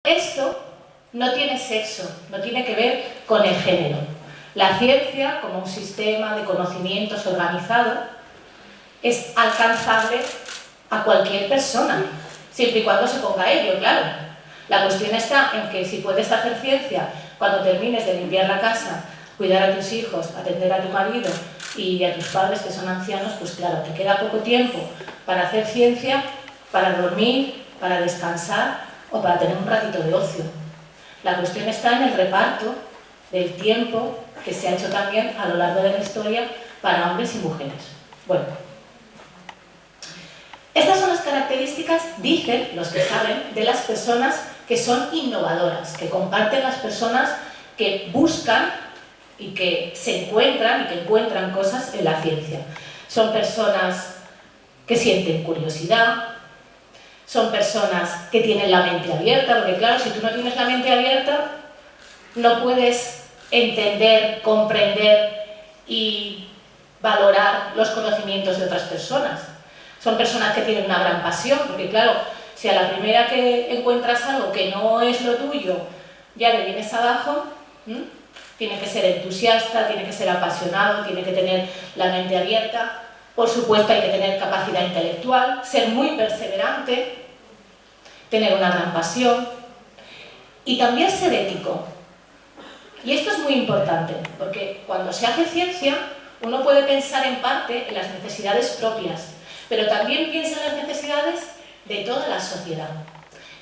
Esto no tiene sexo, no tiene que ver con el género. La ciencia, como un sistema de conocimientos organizado, es alcanzable a cualquier persona, siempre y cuando se ponga a ello, claro. La cuestión está en que si puedes hacer ciencia cuando termines de limpiar la casa, cuidar a tus hijos, atender a tu marido y a tus padres que son ancianos, pues claro, te queda poco tiempo para hacer ciencia, para dormir, para descansar o para tener un ratito de ocio. La cuestión está en el reparto del tiempo que se ha hecho también a lo largo de la historia para hombres y mujeres. Bueno, estas son las características, dicen los que saben, de las personas que son innovadoras, que comparten las personas que buscan y que se encuentran y que encuentran cosas en la ciencia. Son personas que sienten curiosidad, son personas que tienen la mente abierta, porque claro, si tú no tienes la mente abierta, no puedes entender, comprender y valorar los conocimientos de otras personas. Son personas que tienen una gran pasión, porque claro, si a la primera que encuentras algo que no es lo tuyo, ya le vienes abajo, tiene que ser entusiasta, tiene que ser apasionado, tiene que tener la mente abierta. Por supuesto hay que tener capacidad intelectual, ser muy perseverante, tener una gran pasión y también ser ético. Y esto es muy importante, porque cuando se hace ciencia uno puede pensar en parte en las necesidades propias, pero también piensa en las necesidades de toda la sociedad.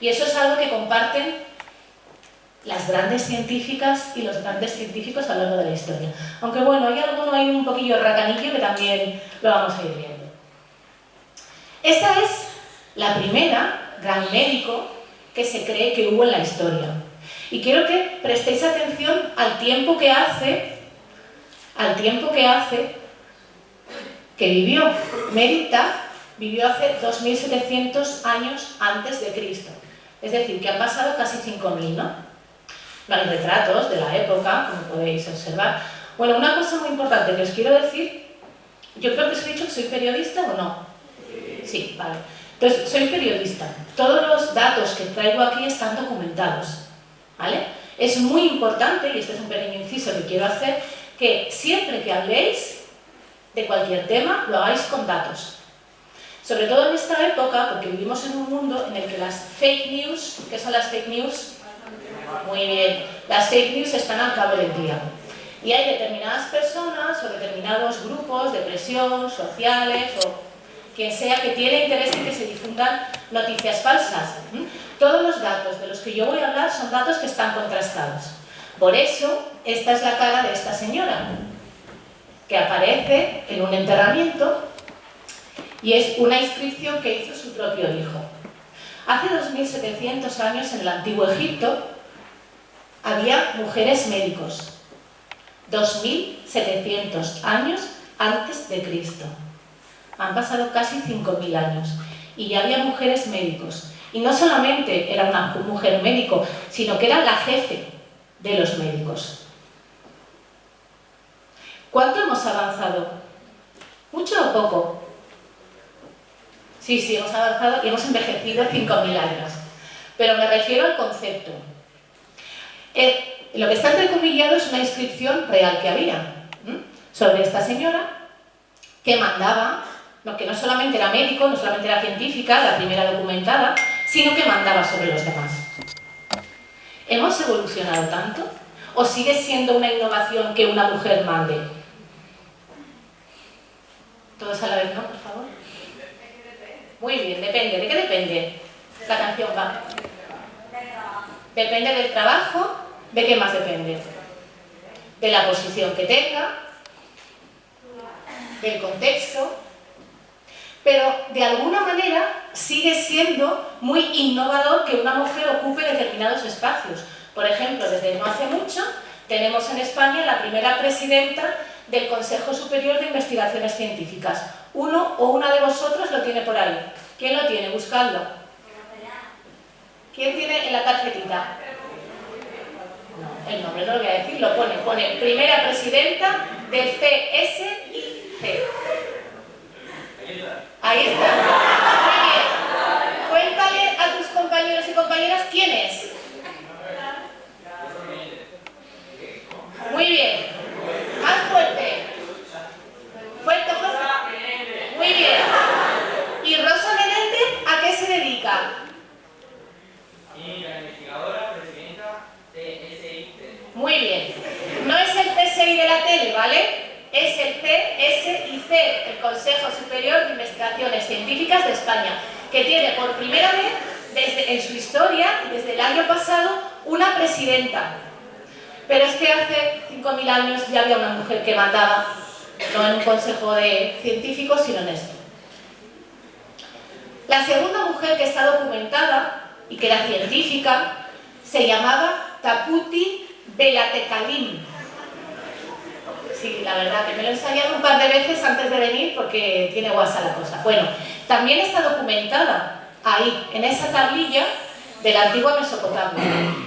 Y eso es algo que comparten las grandes científicas y los grandes científicos a lo largo de la historia. Aunque bueno, hay un poquillo racanillo que también lo vamos a ir viendo. Esta es la primera gran médico que se cree que hubo en la historia. Y quiero que prestéis atención al tiempo que hace que vivió. Melita vivió hace 2700 años antes de Cristo. Es decir, que han pasado casi 5000, ¿no? No hay retratos de la época, como podéis observar. Bueno, una cosa muy importante que os quiero decir, yo creo que os he dicho que soy periodista o no. Sí, vale. Entonces, soy periodista. Todos los datos que traigo aquí están documentados, ¿vale? Es muy importante, y este es un pequeño inciso que quiero hacer, que siempre que habléis de cualquier tema, lo hagáis con datos. Sobre todo en esta época, porque vivimos en un mundo en el que las fake news, ¿qué son las fake news? Muy bien, las fake news están al cabo del día. Y hay determinadas personas o determinados grupos de presión, sociales o quien sea que tiene interés en que se difundan noticias falsas. Todos los datos de los que yo voy a hablar son datos que están contrastados. Por eso, esta es la cara de esta señora, que aparece en un enterramiento y es una inscripción que hizo su propio hijo. Hace 2700 años en el Antiguo Egipto había mujeres médicos. 2700 años antes de Cristo. Han pasado casi 5000 años y ya había mujeres médicos. Y no solamente era una mujer médico, sino que era la jefe de los médicos. ¿Cuánto hemos avanzado? ¿Mucho o poco? Sí, hemos avanzado y hemos envejecido 5000 años. Pero me refiero al concepto. Lo que está entrecomillado es una inscripción real que había sobre esta señora que mandaba, que no solamente era médico, no solamente era científica, la primera documentada, sino que mandaba sobre los demás. ¿Hemos evolucionado tanto? ¿O sigue siendo una innovación que una mujer mande? ¿Todos a la vez, no, por favor? Muy bien, depende. ¿De qué depende? La canción va. Depende del trabajo. ¿De qué más depende? De la posición que tenga, del contexto, pero de alguna manera sigue siendo muy innovador que una mujer ocupe determinados espacios. Por ejemplo, desde no hace mucho tenemos en España la primera presidenta del Consejo Superior de Investigaciones Científicas. Uno o una de vosotros lo tiene por ahí. ¿Quién lo tiene? Buscadlo. ¿Quién tiene en la tarjetita? No, el nombre no lo voy a decir, lo pone primera presidenta del CSIC. Ahí está. Muy bien. Cuéntale a tus compañeros y compañeras quién es. la tele, ¿vale? Es el CSIC, el Consejo Superior de Investigaciones Científicas de España, que tiene por primera vez en su historia, desde el año pasado, una presidenta. Pero es que hace 5.000 años ya había una mujer que mandaba, no en un consejo de científicos, sino en esto. La segunda mujer que está documentada y que era científica se llamaba Taputi Belatecalim. Sí, la verdad que me lo he ensayado un par de veces antes de venir porque tiene guasa la cosa. Bueno, también está documentada ahí, en esa tablilla de la antigua Mesopotamia.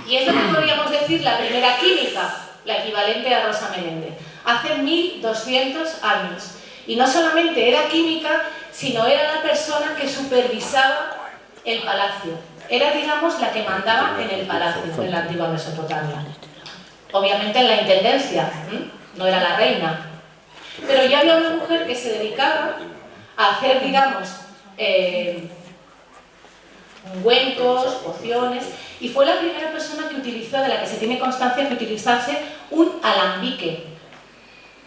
Y es lo que podríamos decir la primera química, la equivalente a Rosa Menéndez, hace 1200 años. Y no solamente era química, sino era la persona que supervisaba el palacio. Era, digamos, la que mandaba en el palacio, en la antigua Mesopotamia. Obviamente en la intendencia, no era la reina. Pero ya había una mujer que se dedicaba a hacer, digamos, ungüentos, pociones, y fue la primera persona que utilizó, de la que se tiene constancia, que utilizase un alambique,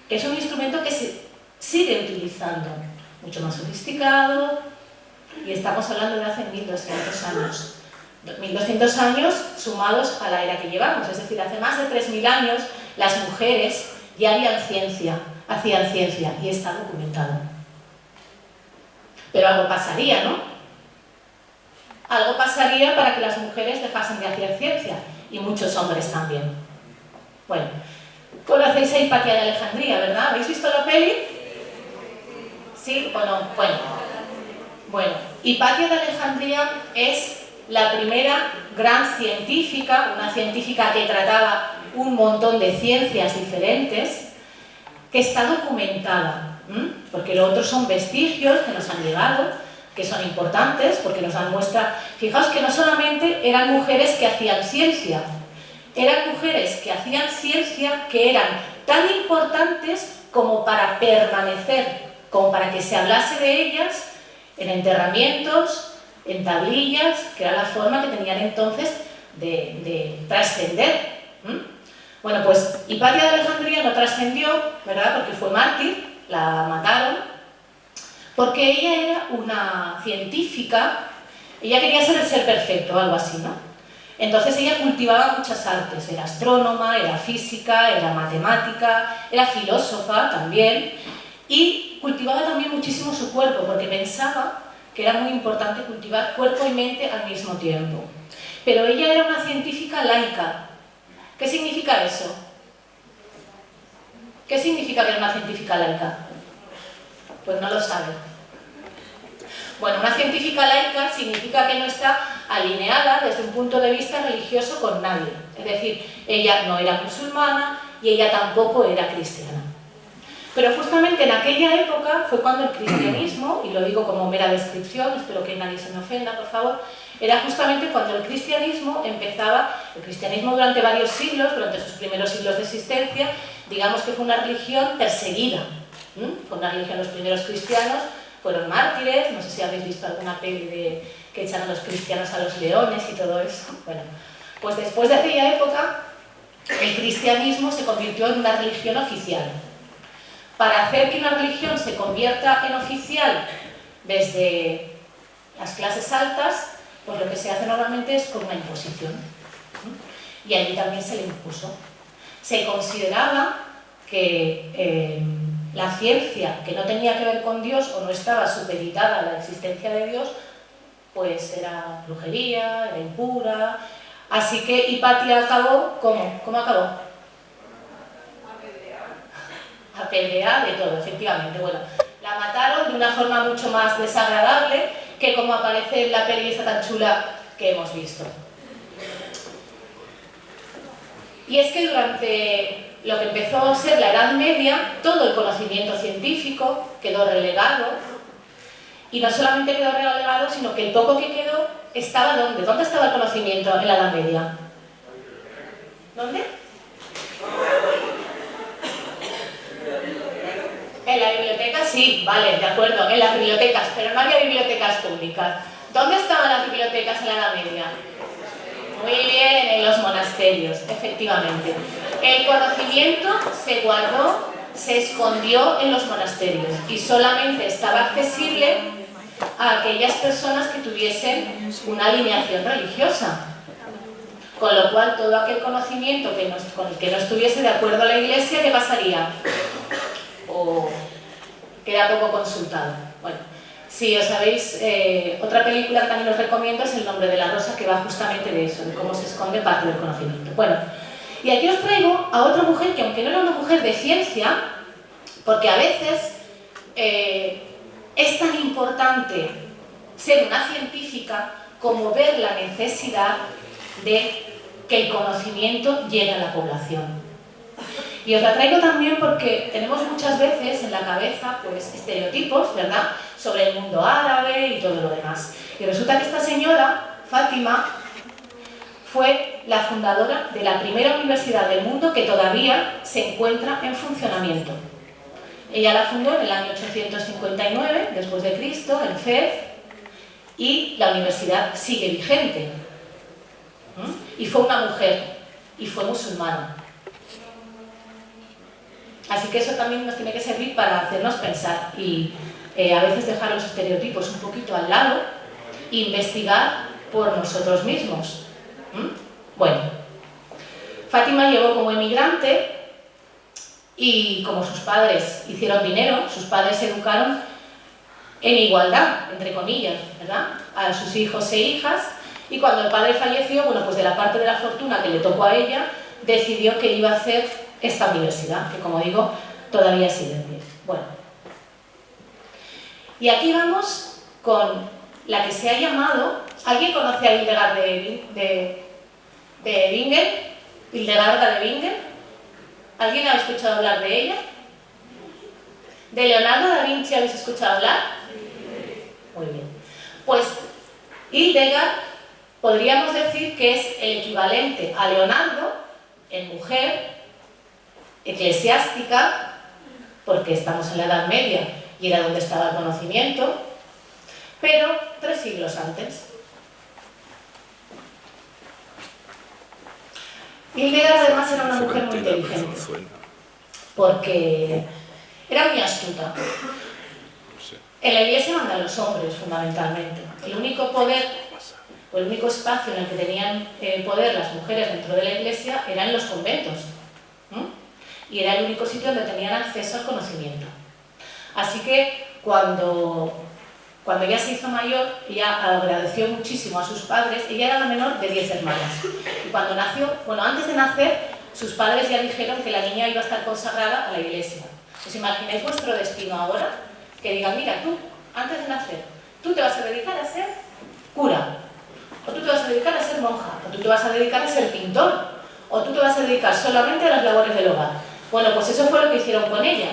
que es un instrumento que se sigue utilizando, mucho más sofisticado, y estamos hablando de hace 1200 años. 1200 años sumados a la era que llevamos, es decir, hace más de 3000 años las mujeres ya hacían ciencia, y está documentado. Pero algo pasaría, ¿no? Algo pasaría para que las mujeres dejasen de hacer ciencia, y muchos hombres también. Bueno, conocéis a Hipatia de Alejandría, ¿verdad? ¿Habéis visto la peli? ¿Sí o no? Bueno, Hipatia de Alejandría es la primera gran científica, una científica que trataba un montón de ciencias diferentes, que está documentada, porque lo otro son vestigios que nos han llegado, que son importantes porque nos dan muestra. Fijaos que no solamente eran mujeres que hacían ciencia, eran mujeres que hacían ciencia que eran tan importantes como para permanecer, como para que se hablase de ellas en enterramientos, en tablillas, que era la forma que tenían entonces de trascender. Bueno, pues Hipatia de Alejandría no trascendió, ¿verdad? Porque fue mártir, la mataron, porque ella era una científica, ella quería ser el ser perfecto, algo así, ¿no? Entonces ella cultivaba muchas artes, era astrónoma, era física, era matemática, era filósofa también, y cultivaba también muchísimo su cuerpo, porque pensaba que era muy importante cultivar cuerpo y mente al mismo tiempo. Pero ella era una científica laica. ¿Qué significa eso? ¿Qué significa que era una científica laica? Pues no lo sabe. Bueno, una científica laica significa que no está alineada desde un punto de vista religioso con nadie. Es decir, ella no era musulmana y ella tampoco era cristiana. Pero justamente en aquella época fue cuando el cristianismo, y lo digo como mera descripción, espero que nadie se me ofenda, por favor, era justamente cuando el cristianismo empezaba, el cristianismo durante varios siglos, durante sus primeros siglos de existencia, digamos que fue una religión perseguida. Fue una religión, los primeros cristianos fueron mártires, no sé si habéis visto alguna peli que echan a los cristianos a los leones y todo eso. Bueno, pues después de aquella época, el cristianismo se convirtió en una religión oficial. Para hacer que una religión se convierta en oficial desde las clases altas, pues lo que se hace normalmente es con una imposición. Y allí también se le impuso. Se consideraba que la ciencia que no tenía que ver con Dios o no estaba supeditada a la existencia de Dios, pues era brujería, era impura. Así que Hipatia acabó, ¿cómo acabó? Apedreada de todo, efectivamente. Bueno, la mataron de una forma mucho más desagradable que como aparece en la peli esta tan chula que hemos visto. Y es que durante lo que empezó a ser la Edad Media, todo el conocimiento científico quedó relegado, y no solamente quedó relegado, sino que el poco que quedó estaba ¿dónde? ¿Dónde estaba el conocimiento en la Edad Media? ¿Dónde? En la biblioteca sí, vale, de acuerdo, en las bibliotecas, pero no había bibliotecas públicas. ¿Dónde estaban las bibliotecas en la Edad Media? Muy bien, en los monasterios, efectivamente. El conocimiento se guardó, se escondió en los monasterios y solamente estaba accesible a aquellas personas que tuviesen una alineación religiosa. Con lo cual, todo aquel conocimiento con el que no estuviese de acuerdo a la Iglesia, ¿qué pasaría? O queda poco consultado. Bueno, si os sabéis, otra película que también os recomiendo es El nombre de la rosa, que va justamente de eso, de cómo se esconde parte del conocimiento. Bueno, y aquí os traigo a otra mujer que, aunque no era una mujer de ciencia, porque a veces es tan importante ser una científica como ver la necesidad de que el conocimiento llegue a la población. Y os la traigo también porque tenemos muchas veces en la cabeza pues estereotipos, ¿verdad?, sobre el mundo árabe y todo lo demás. Y resulta que esta señora, Fátima, fue la fundadora de la primera universidad del mundo que todavía se encuentra en funcionamiento. Ella la fundó en el año 859 después de Cristo, en Fez, y la universidad sigue vigente. Y fue una mujer, y fue musulmana. Así que eso también nos tiene que servir para hacernos pensar y a veces dejar los estereotipos un poquito al lado e investigar por nosotros mismos. Bueno, Fátima llegó como emigrante y como sus padres hicieron dinero, sus padres se educaron en igualdad, entre comillas, ¿verdad?, a sus hijos e hijas, y cuando el padre falleció, bueno, pues de la parte de la fortuna que le tocó a ella, decidió que iba a hacer esta universidad, que como digo, todavía sigue en pie. Bueno, y aquí vamos con la que se ha llamado... ¿Alguien conoce a Hildegard de Bingen? ¿Hildegarda de Bingen? ¿Alguien ha escuchado hablar de ella? ¿De Leonardo da Vinci habéis escuchado hablar? Muy bien. Pues Hildegard podríamos decir que es el equivalente a Leonardo en mujer, eclesiástica, porque estamos en la Edad Media y era donde estaba el conocimiento, pero 3 siglos antes. Hildegard además era una mujer muy inteligente, porque era muy astuta. En la Iglesia mandan los hombres, fundamentalmente. El único poder, o el único espacio en el que tenían poder las mujeres dentro de la Iglesia era en los conventos. Y era el único sitio donde tenían acceso al conocimiento. Así que cuando ella se hizo mayor, ella agradeció muchísimo a sus padres. Ella era la menor de 10 hermanas. Y cuando nació, bueno, antes de nacer, sus padres ya dijeron que la niña iba a estar consagrada a la Iglesia. ¿Os imagináis vuestro destino ahora? Que digan, mira, tú, antes de nacer, tú te vas a dedicar a ser cura, o tú te vas a dedicar a ser monja, o tú te vas a dedicar a ser pintor, o tú te vas a dedicar solamente a las labores del hogar. Bueno, pues eso fue lo que hicieron con ella.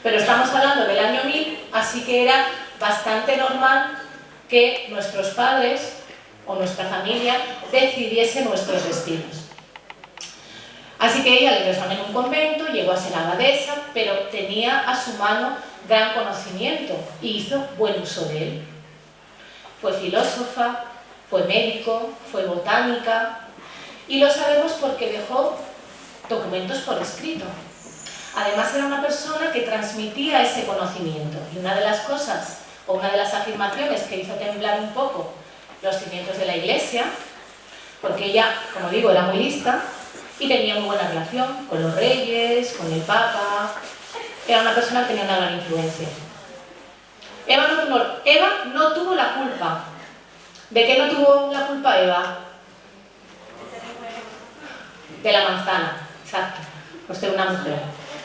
Pero estamos hablando del año 1000, así que era bastante normal que nuestros padres o nuestra familia decidiese nuestros destinos. Así que ella le ingresaron en un convento, llegó a ser abadesa, pero tenía a su mano gran conocimiento y hizo buen uso de él. Fue filósofa, fue médico, fue botánica, y lo sabemos porque dejó documentos por escrito. Además era una persona que transmitía ese conocimiento, y una de las cosas, o una de las afirmaciones que hizo temblar un poco los cimientos de la Iglesia, porque ella, como digo, era muy lista y tenía muy buena relación con los reyes, con el Papa, era una persona que tenía una gran influencia. Eva no tuvo la culpa. ¿De qué no tuvo la culpa Eva? De la manzana, exacto, pues de una mujer.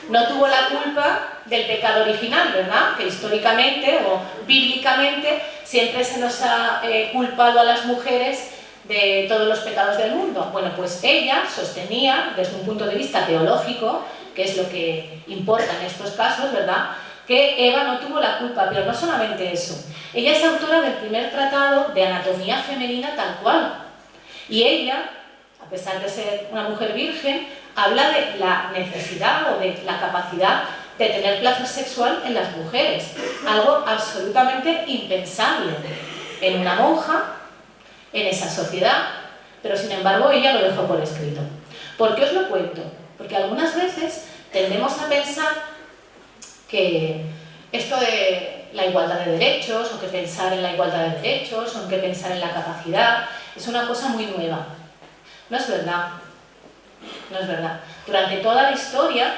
No tuvo la culpa del pecado original, ¿verdad? Que históricamente o bíblicamente siempre se nos ha culpado a las mujeres de todos los pecados del mundo. Bueno, pues ella sostenía, desde un punto de vista teológico, que es lo que importa en estos casos, ¿verdad?, que Eva no tuvo la culpa, pero no solamente eso. Ella es autora del primer tratado de anatomía femenina tal cual. Y ella, a pesar de ser una mujer virgen, habla de la necesidad o de la capacidad de tener placer sexual en las mujeres. Algo absolutamente impensable en una monja, en esa sociedad. pero sin embargo ella lo dejó por escrito. ¿Por qué os lo cuento? Porque algunas veces tendemos a pensar que esto de la igualdad de derechos, o que pensar en la igualdad de derechos, o en que pensar en la capacidad, es una cosa muy nueva. No es verdad. No es verdad. Durante toda la historia,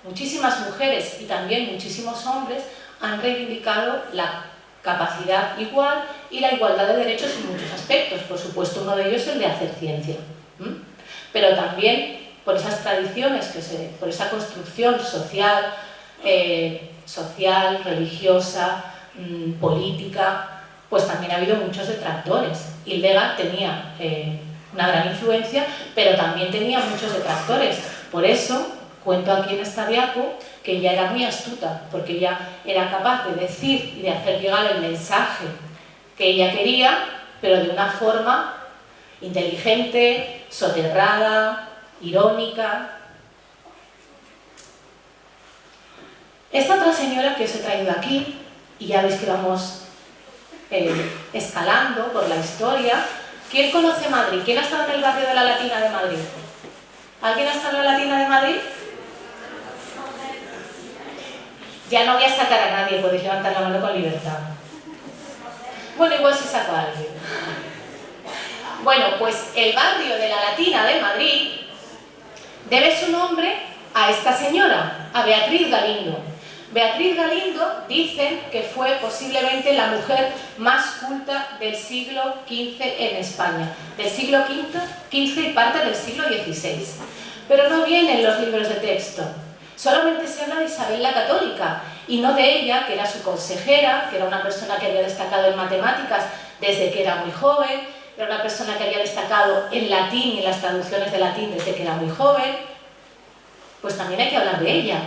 muchísimas mujeres y también muchísimos hombres han reivindicado la capacidad igual y la igualdad de derechos en muchos aspectos. Por supuesto, uno de ellos es el de hacer ciencia. Pero también por esas tradiciones, por esa construcción social, religiosa, política, pues también ha habido muchos detractores. Hildegard tenía una gran influencia, pero también tenía muchos detractores. Por eso cuento aquí en esta diapo que ella era muy astuta, porque ella era capaz de decir y de hacer llegar el mensaje que ella quería, pero de una forma inteligente, soterrada, irónica. Esta otra señora que os he traído aquí, y ya veis que vamos escalando por la historia. ¿Quién conoce Madrid? ¿Quién ha estado en el barrio de la Latina de Madrid? ¿Alguien ha estado en la Latina de Madrid? Ya no voy a sacar a nadie, podéis levantar la mano con libertad. Bueno, igual si saco a alguien. Bueno, pues el barrio de la Latina de Madrid debe su nombre a esta señora, a Beatriz Galindo. Beatriz Galindo dicen que fue posiblemente la mujer más culta del siglo XV en España, del siglo XV y parte del siglo XVI. Pero no viene en los libros de texto, solamente se habla de Isabel la Católica y no de ella, que era su consejera, que era una persona que había destacado en matemáticas desde que era muy joven, era una persona que había destacado en latín y en las traducciones de latín desde que era muy joven. Pues también hay que hablar de ella.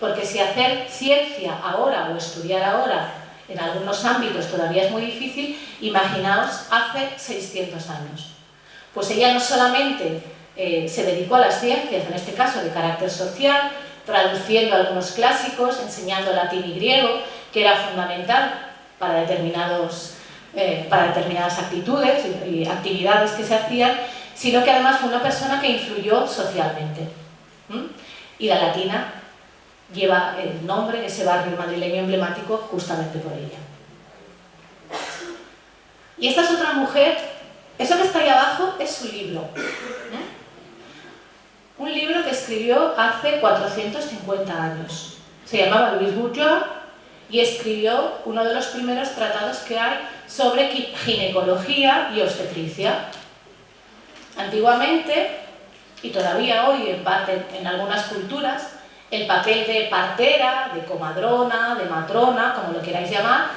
Porque si hacer ciencia ahora o estudiar ahora en algunos ámbitos todavía es muy difícil, imaginaos hace 600 años. Pues ella no solamente se dedicó a las ciencias, en este caso de carácter social, traduciendo algunos clásicos, enseñando latín y griego, que era fundamental para determinadas actitudes y actividades que se hacían, sino que además fue una persona que influyó socialmente. Y la Latina lleva el nombre de ese barrio madrileño emblemático justamente por ella. Y esta es otra mujer, eso que está ahí abajo es su libro. Un libro que escribió hace 450 años. Se llamaba Louis Bourgeois y escribió uno de los primeros tratados que hay sobre ginecología y obstetricia. Antiguamente, y todavía hoy en parte en algunas culturas, el papel de partera, de comadrona, de matrona, como lo queráis llamar,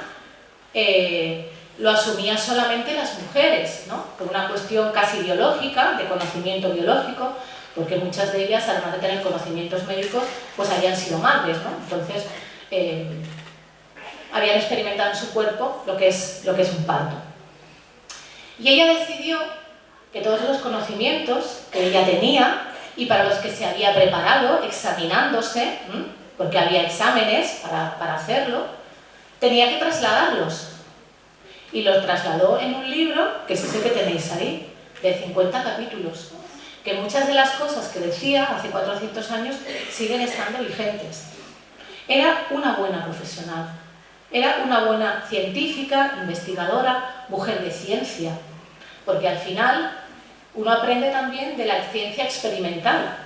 lo asumían solamente las mujeres, ¿no? Por una cuestión casi biológica, de conocimiento biológico, porque muchas de ellas, además de tener conocimientos médicos, pues habían sido madres, ¿no? Entonces, habían experimentado en su cuerpo lo que es un parto. Y ella decidió que todos los conocimientos que ella tenía y para los que se había preparado, examinándose, porque había exámenes para hacerlo, tenía que trasladarlos. Y los trasladó en un libro, que es ese que tenéis ahí, de 50 capítulos, que muchas de las cosas que decía hace 400 años siguen estando vigentes. Era una buena profesional, era una buena científica, investigadora, mujer de ciencia, porque al final uno aprende también de la ciencia experimental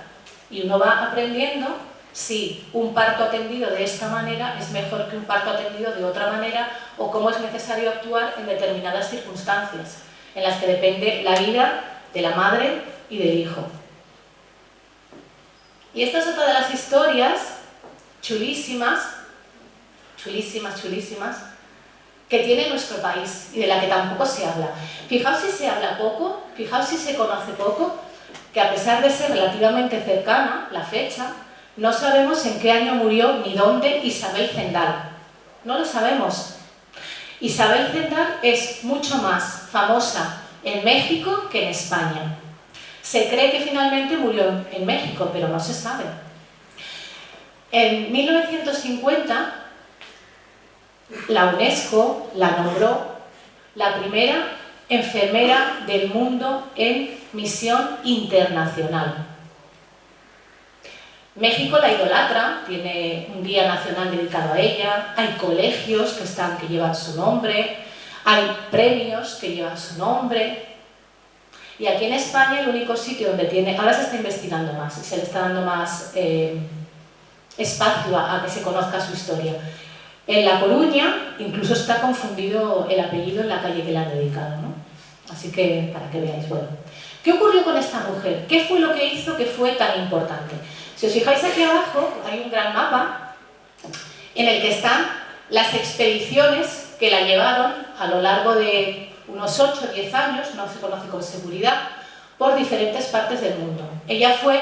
y uno va aprendiendo si un parto atendido de esta manera es mejor que un parto atendido de otra manera o cómo es necesario actuar en determinadas circunstancias en las que depende la vida de la madre y del hijo. Y esta es otra de las historias chulísimas, chulísimas, chulísimas, que tiene nuestro país y de la que tampoco se habla. Fijaos si se habla poco, fijaos si se conoce poco, que a pesar de ser relativamente cercana la fecha, no sabemos en qué año murió ni dónde Isabel Zendal. No lo sabemos. Isabel Zendal es mucho más famosa en México que en España. Se cree que finalmente murió en México, pero no se sabe. En 1950, la UNESCO la nombró la primera enfermera del mundo en misión internacional. México la idolatra, tiene un día nacional dedicado a ella, hay colegios que llevan su nombre, hay premios que llevan su nombre. Y aquí en España el único sitio donde tiene, ahora se está investigando más, se le está dando más espacio a que se conozca su historia. En La Coruña incluso está confundido el apellido en la calle que le han dedicado, ¿no? Así que para que veáis, bueno. ¿Qué ocurrió con esta mujer? ¿Qué fue lo que hizo que fue tan importante? Si os fijáis aquí abajo hay un gran mapa en el que están las expediciones que la llevaron a lo largo de unos 8 o 10 años, no se conoce con seguridad, por diferentes partes del mundo. Ella fue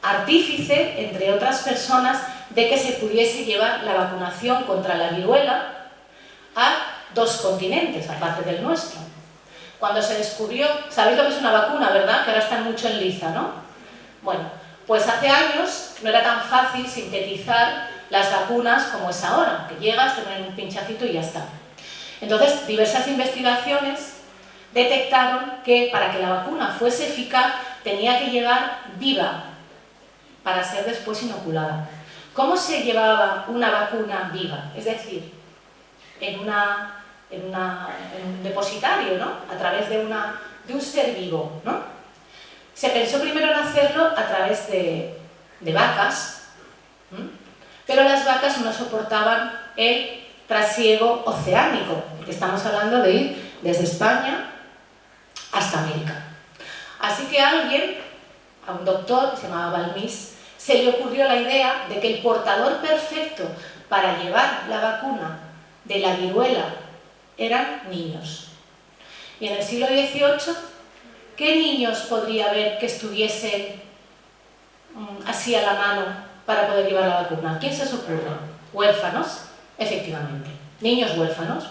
artífice, entre otras personas, de que se pudiese llevar la vacunación contra la viruela a 2 continentes, aparte del nuestro. Cuando se descubrió, sabéis lo que es una vacuna, ¿verdad? Que ahora están mucho en liza, ¿no? Bueno, pues hace años no era tan fácil sintetizar las vacunas como es ahora, que llegas, te ponen un pinchacito y ya está. Entonces, diversas investigaciones detectaron que para que la vacuna fuese eficaz tenía que llegar viva para ser después inoculada. ¿Cómo se llevaba una vacuna viva? Es decir, en un depositario, ¿no? A través de un ser vivo, ¿no? Se pensó primero en hacerlo a través de vacas, pero las vacas no soportaban el trasiego oceánico, porque estamos hablando de ir desde España hasta América. Así que a un doctor que se llamaba Balmis, se le ocurrió la idea de que el portador perfecto para llevar la vacuna de la viruela eran niños. Y en el siglo XVIII, ¿qué niños podría haber que estuviesen así a la mano para poder llevar la vacuna? ¿Quién se os ocurre? ¿Huérfanos? Efectivamente, niños huérfanos.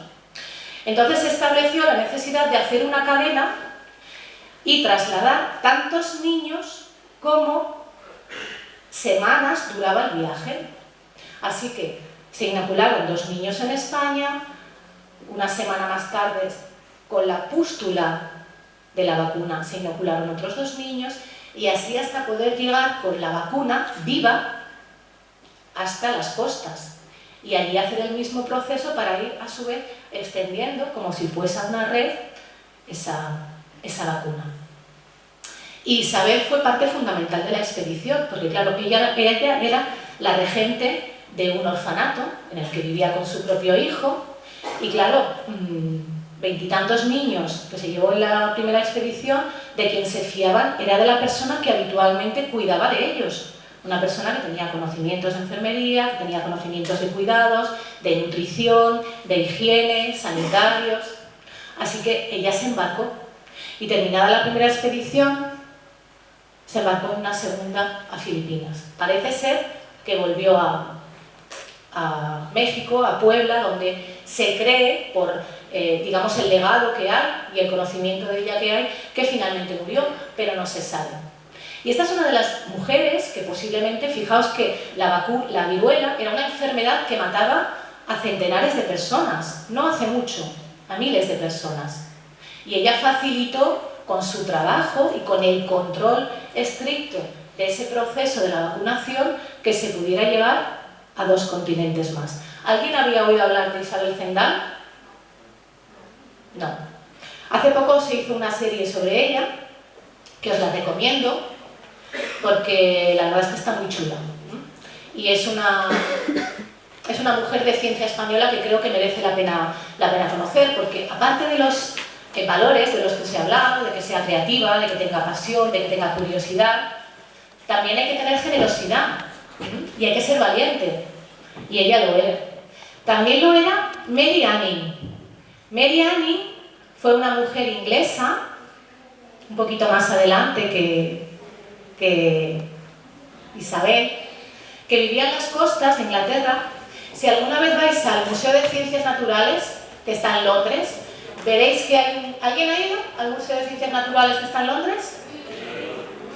Entonces se estableció la necesidad de hacer una cadena y trasladar tantos niños como semanas duraba el viaje. Así que se inocularon 2 niños en España, una semana más tarde con la pústula de la vacuna se inocularon otros 2 niños y así hasta poder llegar con la vacuna viva hasta las costas y allí hacer el mismo proceso para ir a su vez extendiendo como si fuese una red esa vacuna. Y Isabel fue parte fundamental de la expedición, porque claro, ella era la regente de un orfanato en el que vivía con su propio hijo y claro, 20 y tantos niños que se llevó en la primera expedición, de quien se fiaban era de la persona que habitualmente cuidaba de ellos. Una persona que tenía conocimientos de enfermería, que tenía conocimientos de cuidados, de nutrición, de higiene, sanitarios. Así que ella se embarcó y terminada la primera expedición, se embarcó en una segunda a Filipinas. Parece ser que volvió a México, a Puebla, donde se cree, por digamos el legado que hay y el conocimiento de ella que hay, que finalmente murió, pero no se sabe. Y esta es una de las mujeres que posiblemente, fijaos que la viruela era una enfermedad que mataba a centenares de personas, no hace mucho, a miles de personas. Y ella facilitó con su trabajo y con el control estricto de ese proceso de la vacunación que se pudiera llevar a 2 continentes más. ¿Alguien había oído hablar de Isabel Zendal? No. Hace poco se hizo una serie sobre ella, que os la recomiendo, porque la verdad es que está muy chula. Y es una mujer de ciencia española que creo que merece la pena conocer, porque aparte de los valores de los que se ha hablado, de que sea creativa, de que tenga pasión, de que tenga curiosidad, también hay que tener generosidad y hay que ser valiente, y ella lo era. También lo era Mary Anning. Mary Anning fue una mujer inglesa, un poquito más adelante que Isabel, que vivía en las costas de Inglaterra. Si alguna vez vais al Museo de Ciencias Naturales, que está en Londres, veréis que hay ¿alguien ha ido al Museo de Ciencias Naturales que está en Londres?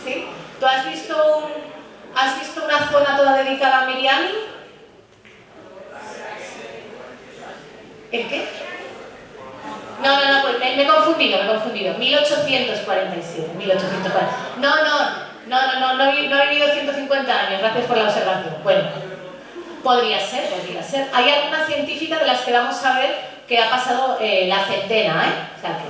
¿Sí? ¿Tú has visto una zona toda dedicada a Mary Anning? ¿El qué? No, pues me he confundido, 1847, 1840. No he vivido 150 años, gracias por la observación. Bueno, podría ser. Hay alguna científica de las que vamos a ver que ha pasado la centena, ¿eh? O sea que...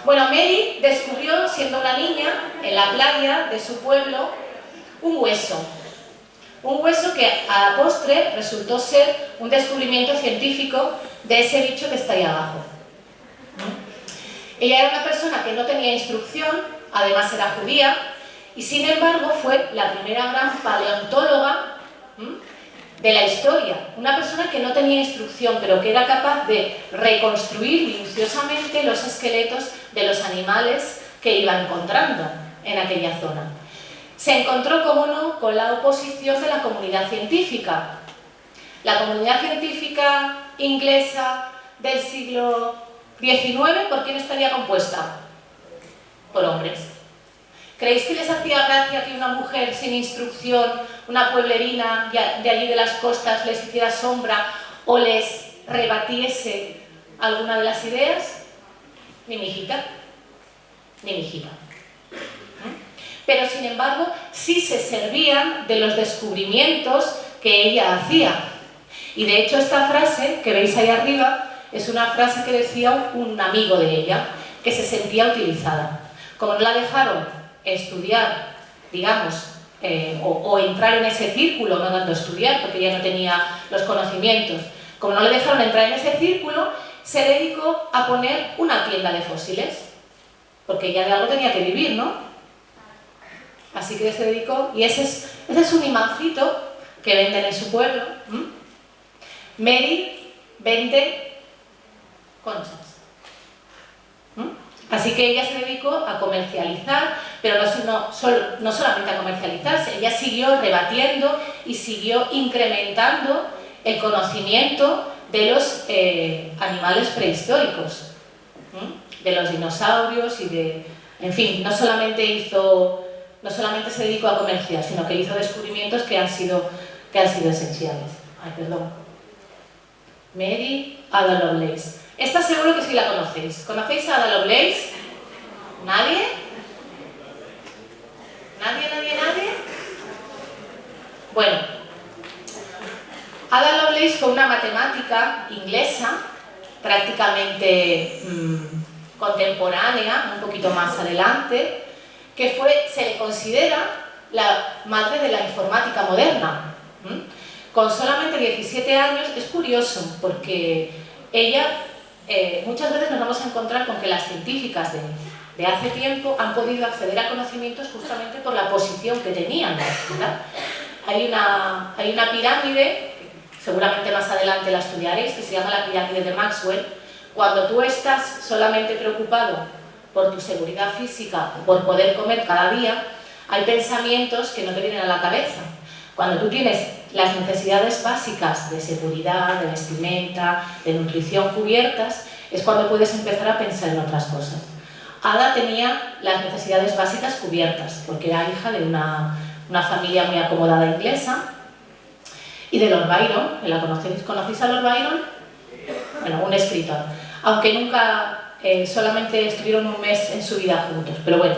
Bueno, Mary descubrió, siendo una niña, en la playa de su pueblo, un hueso. Un hueso que a la postre resultó ser un descubrimiento científico de ese bicho que está ahí abajo. Ella era una persona que no tenía instrucción, además era judía, y sin embargo fue la primera gran paleontóloga de la historia. Una persona que no tenía instrucción, pero que era capaz de reconstruir minuciosamente los esqueletos de los animales que iba encontrando en aquella zona. Se encontró, como no, con la oposición de la comunidad científica. La comunidad científica inglesa del siglo XIX, ¿por quién estaría compuesta? Por hombres. ¿Creéis que les hacía gracia que una mujer sin instrucción, una pueblerina de allí de las costas, les hiciera sombra o les rebatiese alguna de las ideas? Ni mijita. Pero sin embargo sí se servían de los descubrimientos que ella hacía. Y de hecho esta frase que veis ahí arriba es una frase que decía un amigo de ella, que se sentía utilizada. Como no la dejaron estudiar, digamos, o entrar en ese círculo, no tanto estudiar, porque ella no tenía los conocimientos, como no le dejaron entrar en ese círculo, se dedicó a poner una tienda de fósiles, porque ella de algo tenía que vivir, ¿no? Así que se dedicó, y ese es un imancito que venden en su pueblo. Mary vende conchas. Así que ella se dedicó a comercializar, pero no solamente a comercializarse, ella siguió rebatiendo y siguió incrementando el conocimiento de los animales prehistóricos, de los dinosaurios y de... En fin, no solamente se dedicó a comerciar, sino que hizo descubrimientos que han sido esenciales. Ay, perdón. Mary Ada Lovelace. Esta seguro que sí la conocéis. ¿Conocéis a Ada Lovelace? ¿Nadie? ¿Nadie? Bueno, Ada Lovelace fue una matemática inglesa, prácticamente contemporánea, un poquito más adelante, que se le considera la madre de la informática moderna. Con solamente 17 años, es curioso, porque ella, muchas veces nos vamos a encontrar con que las científicas de hace tiempo han podido acceder a conocimientos justamente por la posición que tenían, ¿verdad? Hay una pirámide, seguramente más adelante la estudiaréis, que se llama la pirámide de Maxwell. Cuando tú estás solamente preocupado por tu seguridad física, por poder comer cada día, hay pensamientos que no te vienen a la cabeza. Cuando tú tienes las necesidades básicas de seguridad, de vestimenta, de nutrición cubiertas, es cuando puedes empezar a pensar en otras cosas. Ada tenía las necesidades básicas cubiertas, porque era hija de una familia muy acomodada inglesa, y de Lord Byron. ¿La conocéis? ¿Conocéis a Lord Byron? Bueno, un escritor. Aunque nunca, solamente estuvieron un mes en su vida juntos. Pero bueno,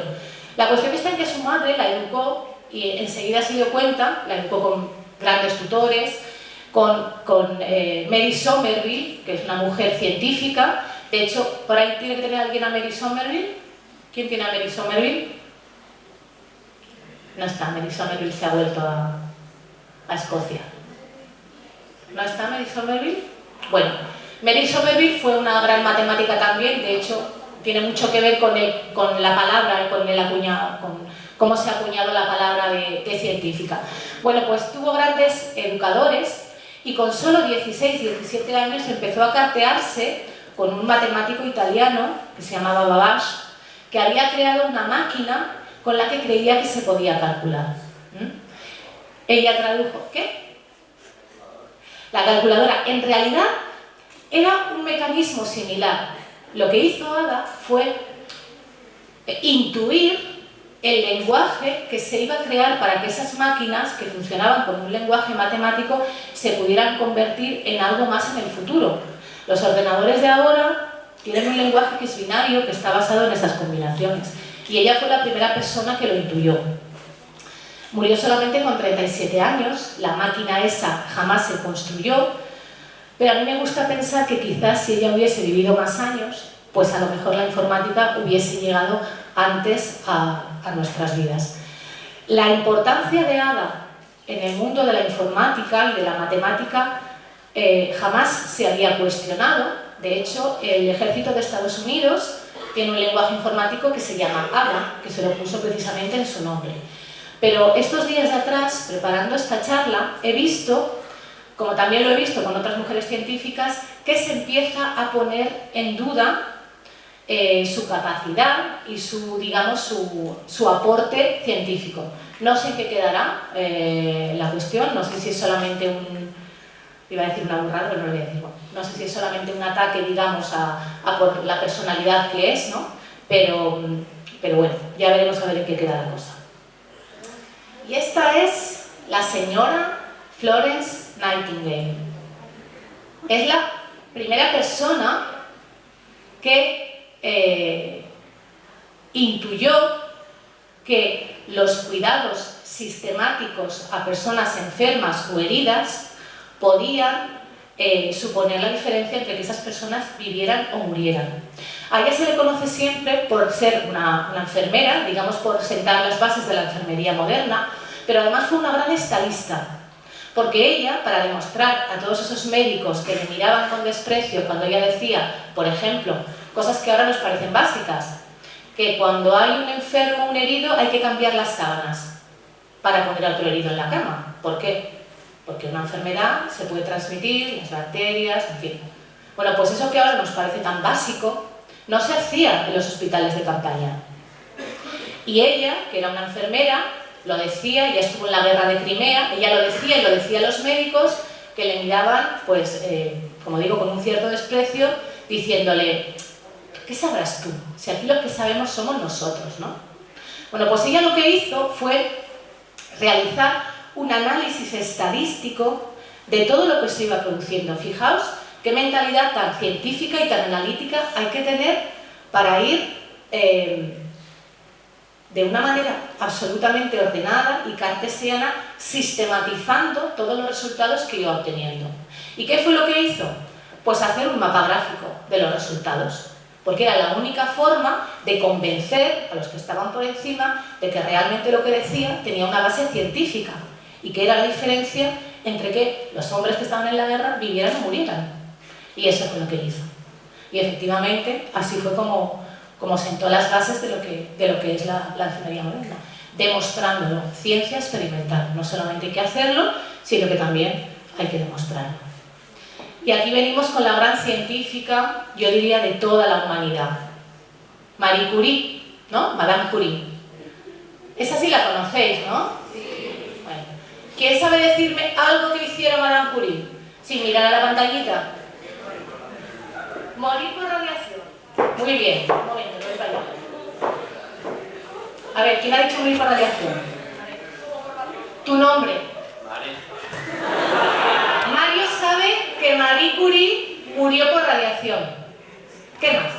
la cuestión está en que su madre la educó y enseguida se dio cuenta, la educó con grandes tutores, con Mary Somerville, que es una mujer científica. De hecho, por ahí tiene que tener alguien a Mary Somerville. ¿Quién tiene a Mary Somerville? No está, Mary Somerville se ha vuelto a Escocia. ¿No está Mary Somerville? Bueno, Mary Somerville fue una gran matemática también, de hecho, tiene mucho que ver con la palabra, con cómo se ha acuñado la palabra de científica. Bueno, pues tuvo grandes educadores y con solo 16, 17 años empezó a cartearse con un matemático italiano que se llamaba Babbage, que había creado una máquina con la que creía que se podía calcular. Ella tradujo... ¿Qué? La calculadora. En realidad era un mecanismo similar. Lo que hizo Ada fue intuir el lenguaje que se iba a crear para que esas máquinas que funcionaban con un lenguaje matemático se pudieran convertir en algo más en el futuro. Los ordenadores de ahora tienen un lenguaje que es binario, que está basado en esas combinaciones. Y ella fue la primera persona que lo intuyó. Murió solamente con 37 años, la máquina esa jamás se construyó, pero a mí me gusta pensar que quizás si ella hubiese vivido más años, pues a lo mejor la informática hubiese llegado antes a nuestras vidas. La importancia de Ada en el mundo de la informática y de la matemática jamás se había cuestionado. De hecho, el ejército de Estados Unidos tiene un lenguaje informático que se llama Ada, que se lo puso precisamente en su nombre. Pero estos días de atrás, preparando esta charla, he visto, como también lo he visto con otras mujeres científicas, que se empieza a poner en duda su capacidad y su aporte científico. No sé en qué quedará la cuestión, no sé si es solamente iba a decir una burrada, pero no lo voy a decir. Bueno, no sé si es solamente un ataque, digamos, a por la personalidad que es, ¿no? Pero bueno, ya veremos a ver en qué queda la cosa. Y esta es la señora Florence Nightingale. Es la primera persona que intuyó que los cuidados sistemáticos a personas enfermas o heridas podían suponer la diferencia entre que esas personas vivieran o murieran. A ella se le conoce siempre por ser una enfermera, digamos por sentar las bases de la enfermería moderna, pero además fue una gran estadista, porque ella, para demostrar a todos esos médicos que le miraban con desprecio cuando ella decía, por ejemplo, cosas que ahora nos parecen básicas, que cuando hay un enfermo o un herido hay que cambiar las sábanas para poner a otro herido en la cama. ¿Por qué? Porque una enfermedad se puede transmitir, las bacterias, en fin. Bueno, pues eso que ahora nos parece tan básico, no se hacía en los hospitales de campaña. Y ella, que era una enfermera, lo decía, ella estuvo en la guerra de Crimea, ella lo decía y lo decían los médicos, que le miraban, pues, como digo, con un cierto desprecio, diciéndole, ¿qué sabrás tú? Si aquí lo que sabemos somos nosotros, ¿no? Bueno, pues ella lo que hizo fue realizar un análisis estadístico de todo lo que se iba produciendo. Fijaos qué mentalidad tan científica y tan analítica hay que tener para ir de una manera absolutamente ordenada y cartesiana sistematizando todos los resultados que iba obteniendo. ¿Y qué fue lo que hizo? Pues hacer un mapa gráfico de los resultados, porque era la única forma de convencer a los que estaban por encima de que realmente lo que decía tenía una base científica y que era la diferencia entre que los hombres que estaban en la guerra vivieran o murieran. Y eso fue lo que hizo. Y efectivamente, así fue como sentó las bases de lo que es la enfermería moderna, demostrándolo, ciencia experimental. No solamente hay que hacerlo, sino que también hay que demostrarlo. Y aquí venimos con la gran científica, yo diría, de toda la humanidad. Marie Curie, ¿no? Madame Curie. Esa sí la conocéis, ¿no? Sí. Bueno. ¿Quién sabe decirme algo que hiciera Madame Curie? Sin mirar a la pantallita. Morir por radiación. Muy bien, un momento, voy para allá. A ver, ¿quién ha dicho morir por radiación? ¿Tu nombre? Mario sabe que Marie Curie murió por radiación. ¿Qué más?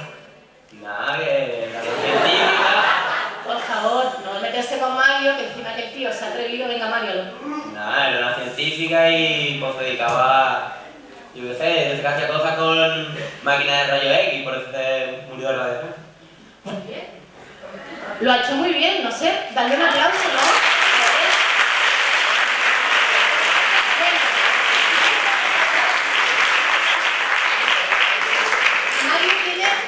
Nada, que la científica. Por favor, no meterse con Mario, que encima que el tío se ha atrevido. Venga, Mario. Nada, era una científica y pues se dedicaba, yo qué sé, desde que hacía cosas con máquinas de rayos X, por eso se murió de radiación. Muy bien. Lo ha hecho muy bien, no sé, dale un aplauso, ¿no?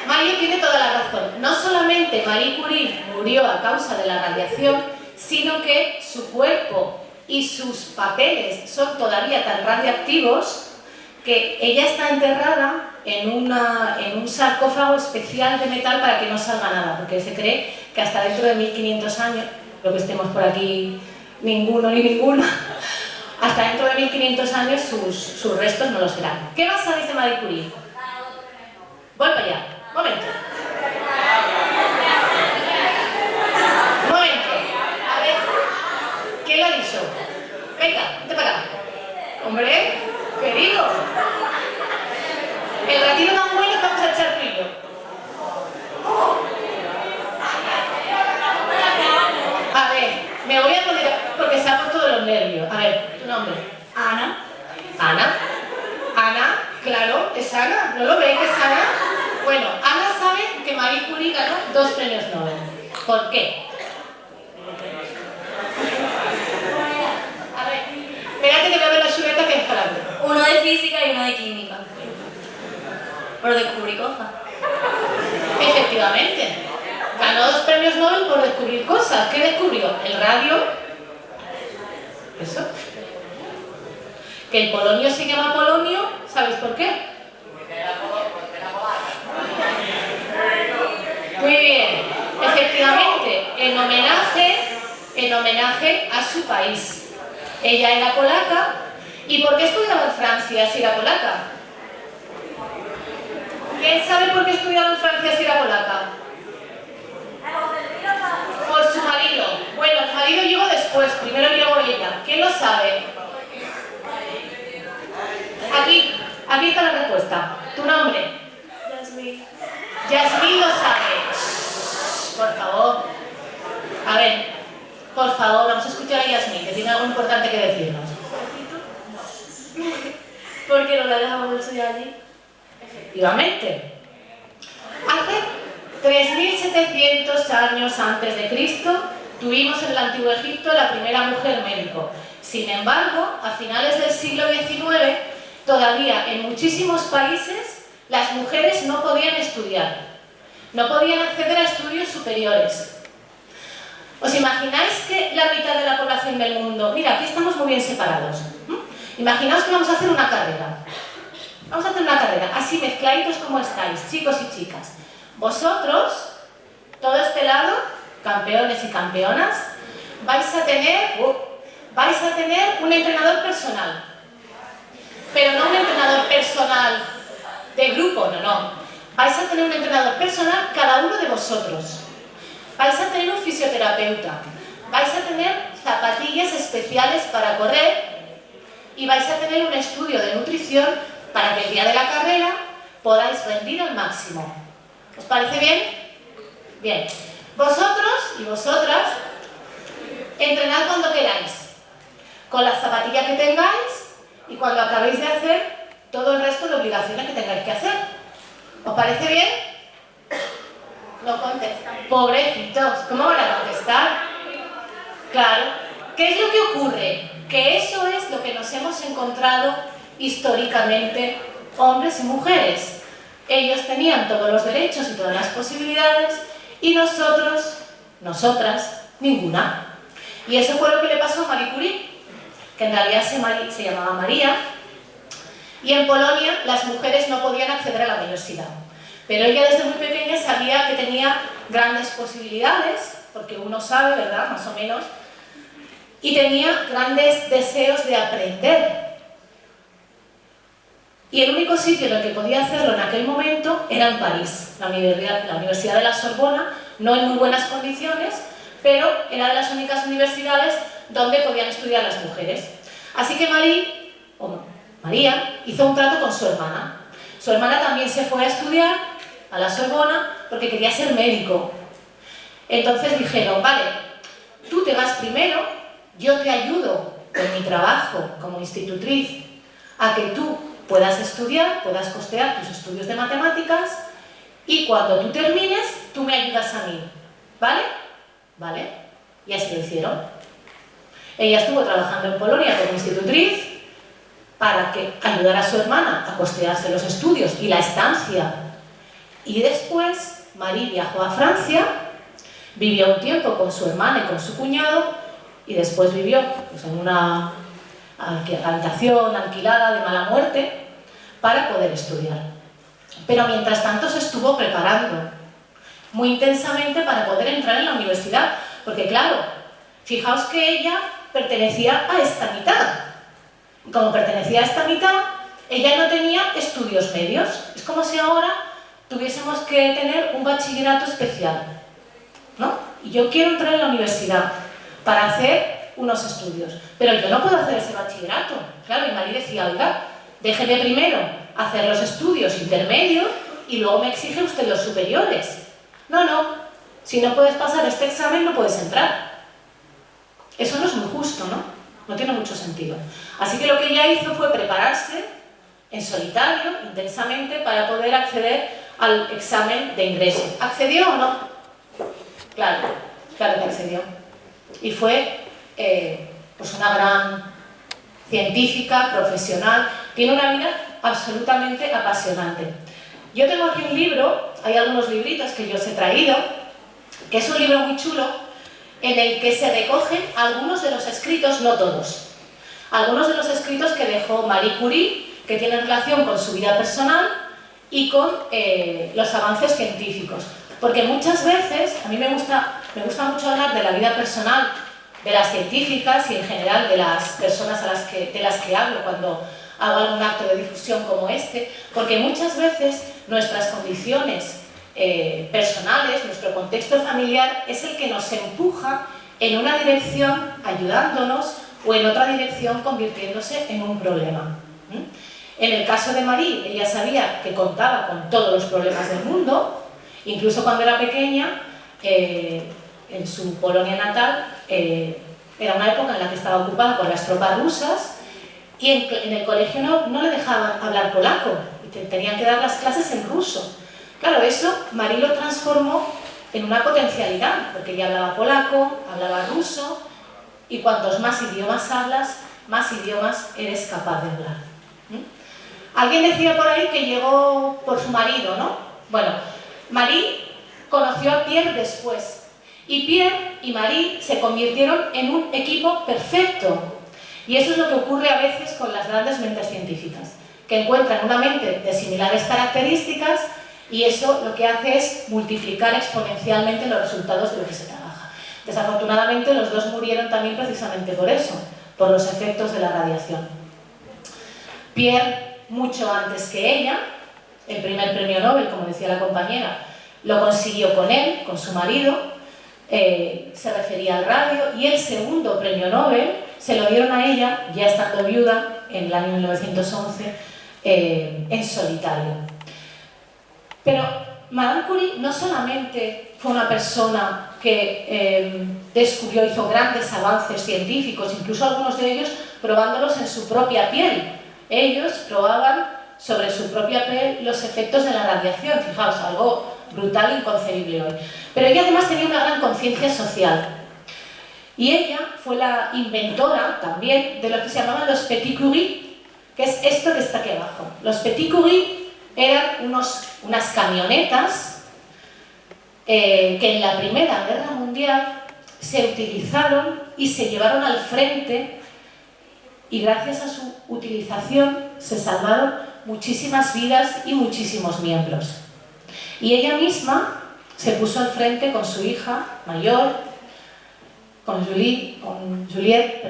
Mario tiene toda la razón. No solamente Marie Curie murió a causa de la radiación, sino que su cuerpo y sus papeles son todavía tan radiactivos que ella está enterrada en un sarcófago especial de metal para que no salga nada, porque se cree que hasta dentro de 1500 años, lo que estemos por aquí ninguno ni ninguna, hasta dentro de 1500 años sus restos no lo serán. ¿Qué más sabéis de Marie Curie? Voy para allá. Momento. Momento. A ver. ¿Quién lo ha dicho? Venga, vete para acá. Hombre, querido. El ratito tan bueno que vamos a echar tú y yo. Ana? ¿No lo ve que es Ana? Bueno, Ana sabe que Marie Curie ganó 2 premios Nobel. ¿Por qué? A ver, espérate que me veo la chuleta que es para mí. Uno de física y uno de química. Por descubrir cosas. Efectivamente. Ganó 2 premios Nobel por descubrir cosas. ¿Qué descubrió? El radio. Eso. Que el polonio se llama polonio, ¿sabéis por qué? Muy bien. Efectivamente, en homenaje a su país. Ella era polaca. ¿Y por qué estudiaba en Francia si era polaca? ¿Quién sabe por qué estudiaba en Francia si era polaca? Por su marido. Bueno, el marido llegó después, primero llegó ella. ¿Quién lo sabe? Aquí está la respuesta. ¿Tu nombre? Yasmín. Yasmín lo sabe. Shh, por favor. A ver, por favor, vamos a escuchar a Yasmín, que tiene algo importante que decirnos. ¿Por qué no la dejamos estudiar allí? Efectivamente. Hace 3.700 años antes de Cristo tuvimos en el Antiguo Egipto la primera mujer médico. Sin embargo, a finales del siglo XIX, todavía en muchísimos países las mujeres no podían estudiar, no podían acceder a estudios superiores. ¿Os imagináis que la mitad de la población del mundo... Mira, aquí estamos muy bien separados. Imaginaos que vamos a hacer una carrera. Vamos a hacer una carrera, así mezcladitos como estáis, chicos y chicas. Vosotros, todo este lado, campeones y campeonas, vais a tener un entrenador personal. Pero no un entrenador personal de grupo, no. Vais a tener un entrenador personal cada uno de vosotros. Vais a tener un fisioterapeuta. Vais a tener zapatillas especiales para correr y vais a tener un estudio de nutrición para que el día de la carrera podáis rendir al máximo. ¿Os parece bien? Bien. Vosotros y vosotras, entrenad cuando queráis, con las zapatillas que tengáis y cuando acabéis de hacer todo el resto de obligaciones que tengáis que hacer. ¿Os parece bien? No contestan. Pobrecitos, ¿cómo van a contestar? Claro. ¿Qué es lo que ocurre? Que eso es lo que nos hemos encontrado históricamente, hombres y mujeres. Ellos tenían todos los derechos y todas las posibilidades y nosotros, nosotras, ninguna. Y eso fue lo que le pasó a Marie Curie, que en realidad se llamaba María, y en Polonia las mujeres no podían acceder a la universidad. Pero ella desde muy pequeña sabía que tenía grandes posibilidades, porque uno sabe, ¿verdad?, más o menos, y tenía grandes deseos de aprender. Y el único sitio en el que podía hacerlo en aquel momento era en París, la Universidad de la Sorbona, no en muy buenas condiciones, pero era de las únicas universidades donde podían estudiar las mujeres. Así que María hizo un trato con su hermana. Su hermana también se fue a estudiar a la Sorbona porque quería ser médico. Entonces dijeron, vale, tú te vas primero, yo te ayudo con mi trabajo como institutriz a que tú puedas estudiar, puedas costear tus estudios de matemáticas y cuando tú termines, tú me ayudas a mí. ¿Vale? ¿Vale? Y así lo hicieron. Ella estuvo trabajando en Polonia como institutriz para que ayudara a su hermana a costearse los estudios y la estancia. Y después, Marie viajó a Francia, vivió un tiempo con su hermana y con su cuñado y después vivió pues, en una habitación alquilada de mala muerte para poder estudiar. Pero mientras tanto se estuvo preparando muy intensamente para poder entrar en la universidad, porque claro, fijaos que ella pertenecía a esta mitad, y como pertenecía a esta mitad, ella no tenía estudios medios. Es como si ahora tuviésemos que tener un bachillerato especial, ¿no? Y yo quiero entrar en la universidad para hacer unos estudios, pero yo no puedo hacer ese bachillerato. Claro, y Marie decía, oiga, déjeme primero hacer los estudios intermedios y luego me exige usted los superiores. No, si no puedes pasar este examen no puedes entrar. Eso no es muy justo, ¿no? No tiene mucho sentido. Así que lo que ella hizo fue prepararse en solitario, intensamente, para poder acceder al examen de ingreso. ¿Accedió o no? Claro, claro que accedió. Y fue pues una gran científica, profesional, tiene una vida absolutamente apasionante. Yo tengo aquí un libro, hay algunos libritos que yo os he traído, que es un libro muy chulo, en el que se recogen algunos de los escritos, no todos, algunos de los escritos que dejó Marie Curie, que tienen relación con su vida personal y con los avances científicos. Porque muchas veces, a mí me gusta mucho hablar de la vida personal de las científicas y en general de las personas de las que hablo cuando hago algún acto de difusión como este, porque muchas veces nuestras condiciones personales, nuestro contexto familiar es el que nos empuja en una dirección ayudándonos o en otra dirección convirtiéndose en un problema. En el caso de Marie, ella sabía que contaba con todos los problemas del mundo, incluso cuando era pequeña, en su Polonia natal, era una época en la que estaba ocupada por las tropas rusas y en el colegio no le dejaban hablar polaco, y tenían que dar las clases en ruso. Claro, eso Marie lo transformó en una potencialidad, porque ella hablaba polaco, hablaba ruso, y cuantos más idiomas hablas, más idiomas eres capaz de hablar. Alguien decía por ahí que llegó por su marido, ¿no? Bueno, Marie conoció a Pierre después, y Pierre y Marie se convirtieron en un equipo perfecto. Y eso es lo que ocurre a veces con las grandes mentes científicas, que encuentran una mente de similares características y eso lo que hace es multiplicar exponencialmente los resultados de lo que se trabaja. Desafortunadamente los dos murieron también precisamente por eso, por los efectos de la radiación. Pierre, mucho antes que ella, el primer premio Nobel, como decía la compañera, lo consiguió con él, con su marido, se refería al radio, y el segundo premio Nobel se lo dieron a ella, ya estando viuda, en el año 1911, en solitario. Pero Madame Curie no solamente fue una persona que descubrió, hizo grandes avances científicos, incluso algunos de ellos probándolos en su propia piel. Ellos probaban sobre su propia piel los efectos de la radiación, fijaos, algo brutal e inconcebible hoy. Pero ella además tenía una gran conciencia social. Y ella fue la inventora también de lo que se llamaban los Petit Curie, que es esto que está aquí abajo. Los Petit Curie eran unas camionetas que en la Primera Guerra Mundial se utilizaron y se llevaron al frente, y gracias a su utilización se salvaron muchísimas vidas y muchísimos miembros. Y ella misma se puso al frente con su hija mayor, con Juliette,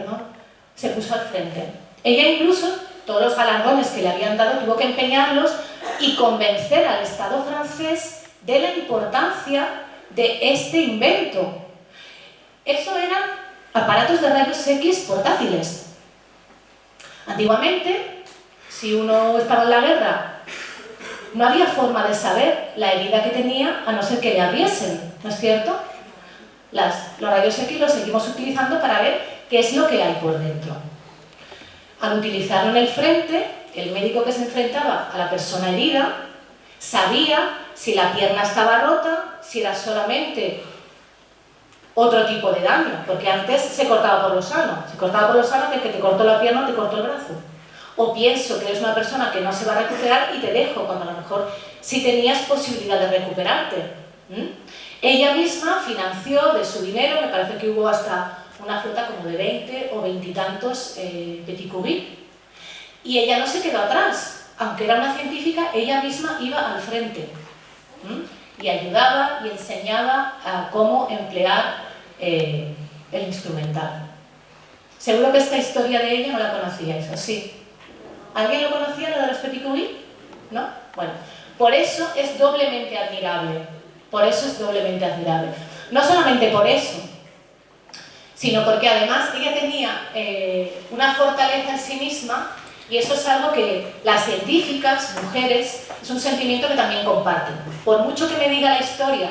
se puso al frente. Ella incluso, todos los galardones que le habían dado, tuvo que empeñarlos y convencer al Estado francés de la importancia de este invento. Eso eran aparatos de rayos X portátiles. Antiguamente, si uno estaba en la guerra, no había forma de saber la herida que tenía a no ser que le abriesen, ¿no es cierto? Los rayos X los seguimos utilizando para ver qué es lo que hay por dentro. Al utilizarlo en el frente, el médico que se enfrentaba a la persona herida sabía si la pierna estaba rota, si era solamente otro tipo de daño, porque antes se cortaba por lo sano. Se cortaba por lo sano que te cortó la pierna o te cortó el brazo. O pienso que eres una persona que no se va a recuperar y te dejo, cuando a lo mejor sí tenías posibilidad de recuperarte. Ella misma financió de su dinero, me parece que hubo hasta una flota como de 20 o 20 y tantos Petit Curie. Y ella no se quedó atrás, aunque era una científica, ella misma iba al frente. Y ayudaba y enseñaba a cómo emplear el instrumental. Seguro que esta historia de ella no la conocíais, ¿o sí? ¿Alguien lo conocía, lo de los Petit Curie? ¿No? Bueno, por eso es doblemente admirable. Por eso es doblemente admirable. No solamente por eso, sino porque además ella tenía una fortaleza en sí misma, y eso es algo que las científicas, mujeres, es un sentimiento que también comparten. Por mucho que me diga la historia,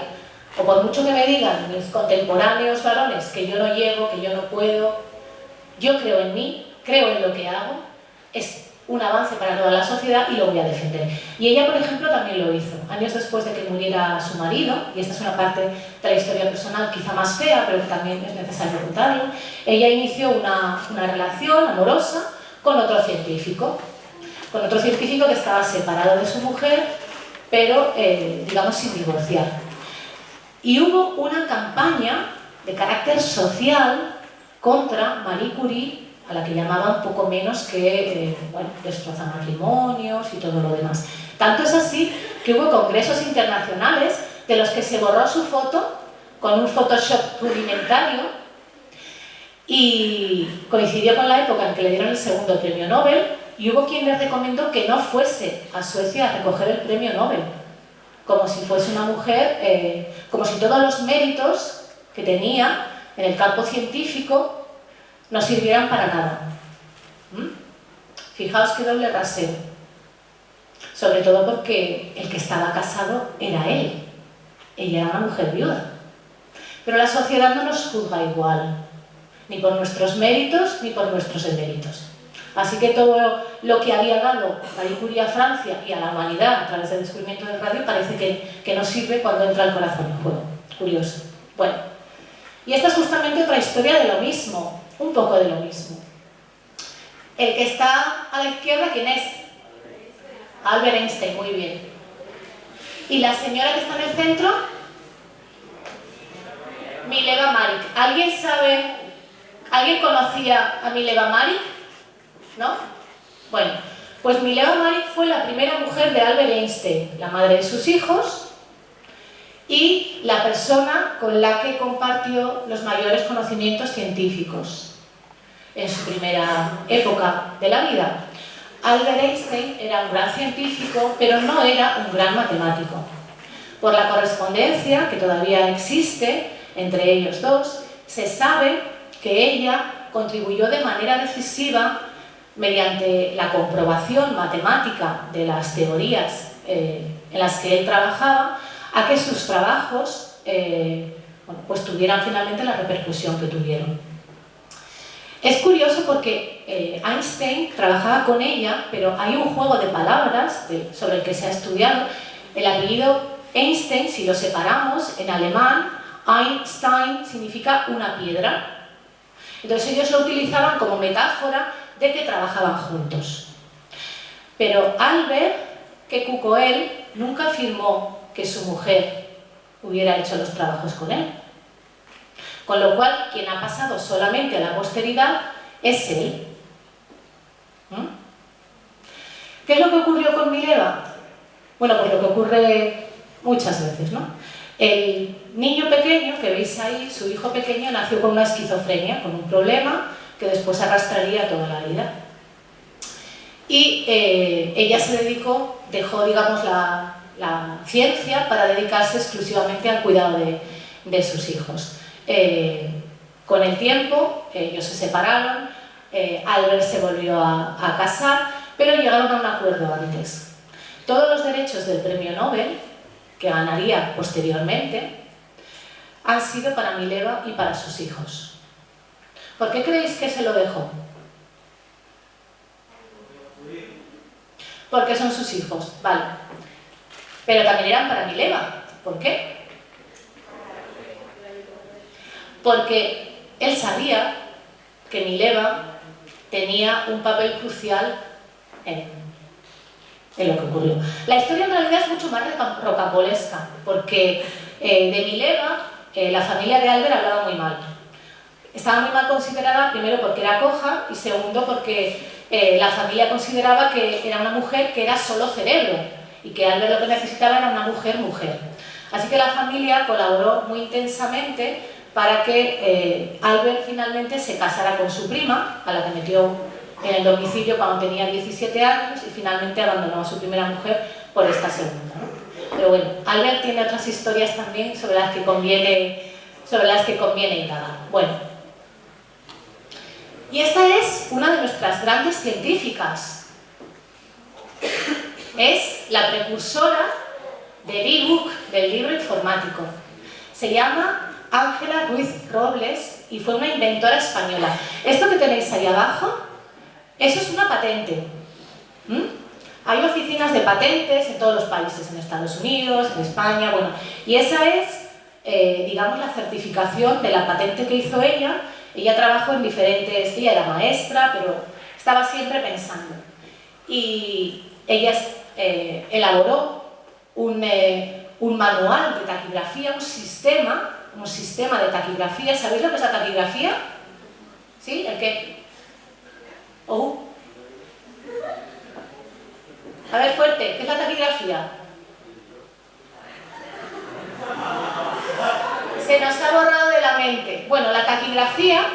o por mucho que me digan mis contemporáneos varones que yo no llego, que yo no puedo, yo creo en mí, creo en lo que hago, un avance para toda la sociedad y lo voy a defender. Y ella, por ejemplo, también lo hizo. Años después de que muriera su marido, y esta es una parte de la historia personal quizá más fea, pero que también es necesario contarlo, ella inició una relación amorosa con otro científico que estaba separado de su mujer, pero, digamos, sin divorciar. Y hubo una campaña de carácter social contra Marie Curie, a la que llamaban poco menos que, bueno, destroza matrimonios y todo lo demás. Tanto es así que hubo congresos internacionales de los que se borró su foto con un Photoshop rudimentario y coincidió con la época en que le dieron el segundo premio Nobel y hubo quien les recomendó que no fuese a Suecia a recoger el premio Nobel, como si fuese una mujer, como si todos los méritos que tenía en el campo científico no sirvieran para nada. Fijaos qué doble rasero. Sobre todo porque el que estaba casado era él. Ella era una mujer viuda. Pero la sociedad no nos juzga igual, ni por nuestros méritos ni por nuestros deméritos. Así que todo lo que había dado Marie Curie a Francia y a la humanidad a través del descubrimiento del radio parece que no sirve cuando entra el corazón en juego. Curioso. Bueno, y esta es justamente otra historia de lo mismo, un poco de lo mismo. El que está a la izquierda, ¿quién es? Albert Einstein, muy bien. ¿Y la señora que está en el centro? Mileva Maric. ¿Alguien sabe? ¿Alguien conocía a Mileva Maric? ¿No? Bueno, pues Mileva Maric fue la primera mujer de Albert Einstein, la madre de sus hijos y la persona con la que compartió los mayores conocimientos científicos en su primera época de la vida. Albert Einstein era un gran científico, pero no era un gran matemático. Por la correspondencia que todavía existe entre ellos dos, se sabe que ella contribuyó de manera decisiva mediante la comprobación matemática de las teorías en las que él trabajaba, a que sus trabajos bueno, pues tuvieran finalmente la repercusión que tuvieron. Es curioso porque Einstein trabajaba con ella, pero hay un juego de palabras sobre el que se ha estudiado. El apellido Einstein, si lo separamos en alemán, Einstein significa una piedra. Entonces ellos lo utilizaban como metáfora de que trabajaban juntos. Pero Albert, que cuco él, nunca afirmó que su mujer hubiera hecho los trabajos con él. Con lo cual, quien ha pasado solamente a la posteridad es él. ¿Qué es lo que ocurrió con Mileva? Bueno, pues lo que ocurre muchas veces, ¿no? El niño pequeño que veis ahí, su hijo pequeño, nació con una esquizofrenia, con un problema que después arrastraría toda la vida. Y ella se dedicó, dejó, digamos, la ciencia para dedicarse exclusivamente al cuidado de sus hijos. Con el tiempo, ellos se separaron, Albert se volvió a casar, pero llegaron a un acuerdo antes. Todos los derechos del premio Nobel, que ganaría posteriormente, han sido para Mileva y para sus hijos. ¿Por qué creéis que se lo dejó? Porque son sus hijos, vale. Pero también eran para Mileva. ¿Por qué? Porque él sabía que Mileva tenía un papel crucial en lo que ocurrió. La historia en realidad es mucho más rocambolesca, porque de Mileva la familia de Albert hablaba muy mal. Estaba muy mal considerada, primero porque era coja y segundo porque la familia consideraba que era una mujer que era solo cerebro y que Albert lo que necesitaba era una mujer. Así que la familia colaboró muy intensamente para que Albert finalmente se casara con su prima, a la que metió en el domicilio cuando tenía 17 años y finalmente abandonó a su primera mujer por esta segunda, ¿no? Pero bueno, Albert tiene otras historias también sobre las que conviene indagar. Bueno, y esta es una de nuestras grandes científicas. Es la precursora del e-book, del libro informático. Se llama Ángela Ruiz Robles y fue una inventora española. Esto que tenéis ahí abajo, eso es una patente. ¿Mm? Hay oficinas de patentes en todos los países, en Estados Unidos, en España, bueno, y esa es, digamos, la certificación de la patente que hizo ella. Ella trabajó en diferentes, ella era maestra, pero estaba siempre pensando. Y ella elaboró un manual de taquigrafía, un sistema de taquigrafía. ¿Sabéis lo que es la taquigrafía? ¿Sí? ¿El qué? Oh. A ver, fuerte, ¿qué es la taquigrafía? Se nos ha borrado de la mente. Bueno, la taquigrafía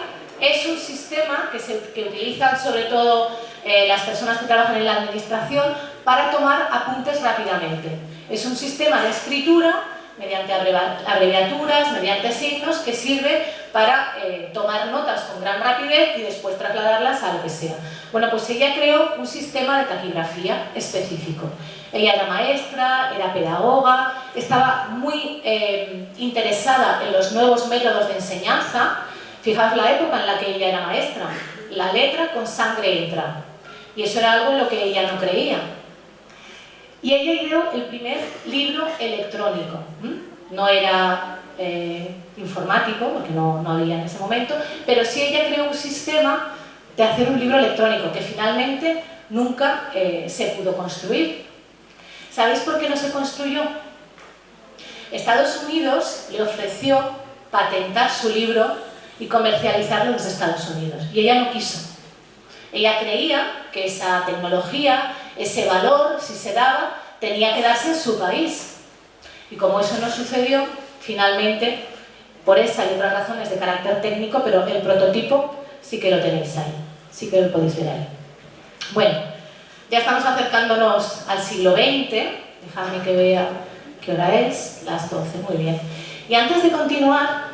es un sistema que utilizan sobre todo las personas que trabajan en la administración para tomar apuntes rápidamente. Es un sistema de escritura mediante abreviaturas, mediante signos, que sirve para tomar notas con gran rapidez y después trasladarlas a lo que sea. Bueno, pues ella creó un sistema de taquigrafía específico. Ella era maestra, era pedagoga, estaba muy interesada en los nuevos métodos de enseñanza. Fijaos la época en la que ella era maestra. La letra con sangre entra. Y eso era algo en lo que ella no creía. Y ella ideó el primer libro electrónico. No era informático, porque no había en ese momento, pero sí ella creó un sistema de hacer un libro electrónico que finalmente nunca se pudo construir. ¿Sabéis por qué no se construyó? Estados Unidos le ofreció patentar su libro y comercializarlo desde Estados Unidos, y ella no quiso. Ella creía que esa tecnología, ese valor, si se daba, tenía que darse en su país. Y como eso no sucedió, finalmente, por esa y otras razones de carácter técnico, pero el prototipo sí que lo tenéis ahí, sí que lo podéis ver ahí. Bueno, ya estamos acercándonos al siglo XX, dejadme que vea qué hora es, las 12, muy bien. Y antes de continuar,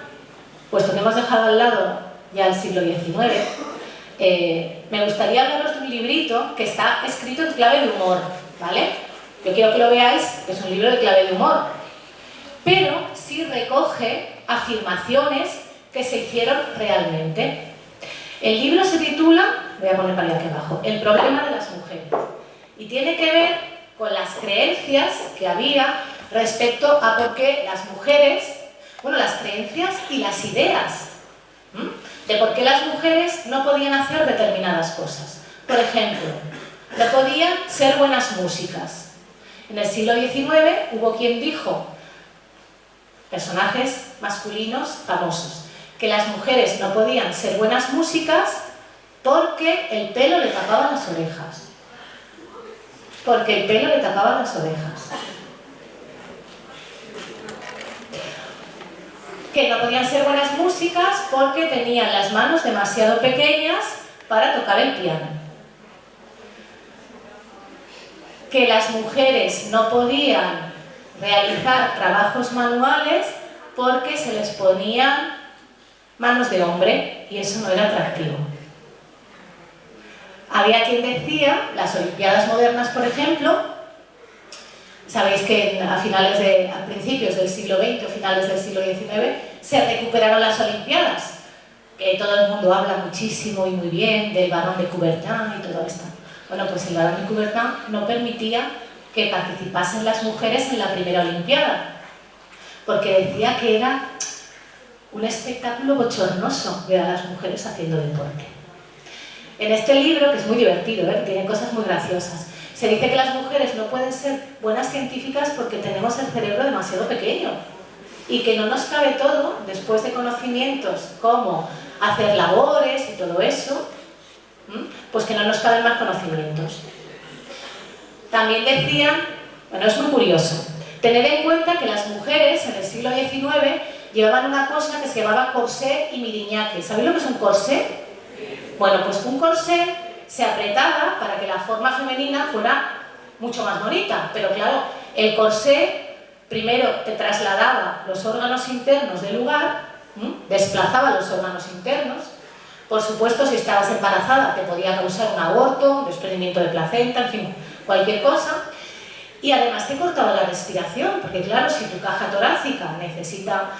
puesto que hemos dejado al lado ya el siglo XIX, me gustaría hablaros de un librito que está escrito en clave de humor, ¿vale? Yo quiero que lo veáis, que es un libro de clave de humor, pero sí recoge afirmaciones que se hicieron realmente. El libro se titula, voy a poner para allá aquí abajo, El problema de las mujeres, y tiene que ver con las creencias que había respecto a por qué las mujeres, bueno, las creencias y las ideas, de por qué las mujeres no podían hacer determinadas cosas. Por ejemplo, no podían ser buenas músicas. En el siglo XIX hubo quien dijo, personajes masculinos famosos, que las mujeres no podían ser buenas músicas porque el pelo le tapaba las orejas. Porque el pelo le tapaba las orejas. Que no podían ser buenas músicas porque tenían las manos demasiado pequeñas para tocar el piano. Que las mujeres no podían realizar trabajos manuales porque se les ponían manos de hombre y eso no era atractivo. Había quien decía, las Olimpiadas modernas, por ejemplo, sabéis que a principios del siglo XX o finales del siglo XIX se recuperaron las Olimpiadas, que todo el mundo habla muchísimo y muy bien del Barón de Coubertin y todo esto. Bueno, pues el Barón de Coubertin no permitía que participasen las mujeres en la primera Olimpiada, porque decía que era un espectáculo bochornoso ver a las mujeres haciendo deporte. En este libro, que es muy divertido, que tiene cosas muy graciosas, se dice que las mujeres no pueden ser buenas científicas porque tenemos el cerebro demasiado pequeño y que no nos cabe todo, después de conocimientos como hacer labores y todo eso, pues que no nos caben más conocimientos. También decían, bueno, es muy curioso, tened en cuenta que las mujeres en el siglo XIX llevaban una cosa que se llamaba corsé y miriñaque. ¿Sabéis lo que es un corsé? Bueno, pues un corsé se apretaba para que la forma femenina fuera mucho más bonita, pero claro, el corsé primero te trasladaba los órganos internos del lugar, desplazaba los órganos internos. Por supuesto, si estabas embarazada te podía causar un aborto, un desprendimiento de placenta, en fin, cualquier cosa. Y además te cortaba la respiración, porque claro, si tu caja torácica necesita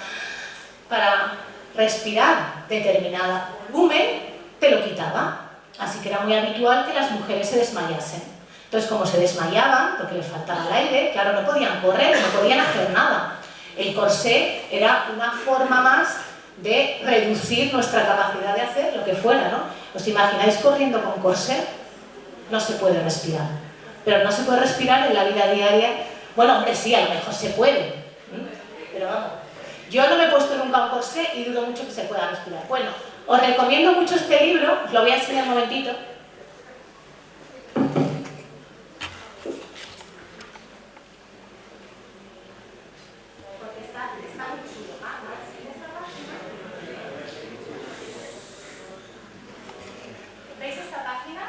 para respirar determinado volumen, te lo quitaba. Así que era muy habitual que las mujeres se desmayasen. Entonces, como se desmayaban, porque les faltaba el aire, claro, no podían correr, no podían hacer nada. El corsé era una forma más de reducir nuestra capacidad de hacer lo que fuera, ¿no? ¿Os imagináis corriendo con corsé? No se puede respirar. Pero no se puede respirar en la vida diaria. Bueno, hombre, sí, a lo mejor se puede. Pero vamos, yo no me he puesto nunca un corsé y dudo mucho que se pueda respirar. Bueno, os recomiendo mucho este libro, os lo voy a enseñar un momentito. ¿Veis esta página?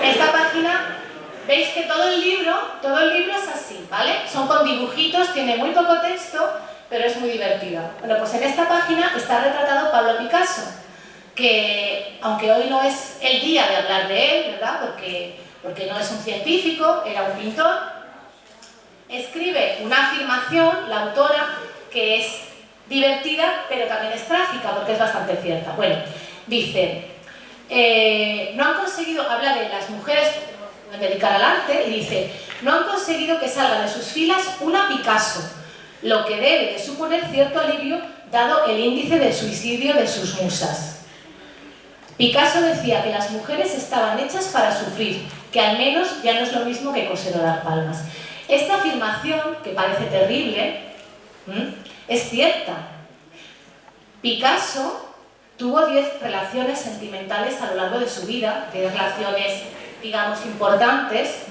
Esta página, veis que todo el libro es así, ¿vale? Son con dibujitos, tiene muy poco texto, pero es muy divertido. Bueno, pues en esta página está retratado Pablo Picasso, que aunque hoy no es el día de hablar de él, ¿verdad? Porque no es un científico, era un pintor, escribe una afirmación, la autora, que es divertida, pero también es trágica, porque es bastante cierta. Bueno, dice, no han conseguido, habla de las mujeres dedicar al arte, y dice, no han conseguido que salga de sus filas una Picasso, lo que debe de suponer cierto alivio dado el índice de suicidio de sus musas. Picasso decía que las mujeres estaban hechas para sufrir, que al menos ya no es lo mismo que coser o dar palmas. Esta afirmación, que parece terrible, es cierta. Picasso tuvo 10 relaciones sentimentales a lo largo de su vida, 10 relaciones, digamos, importantes,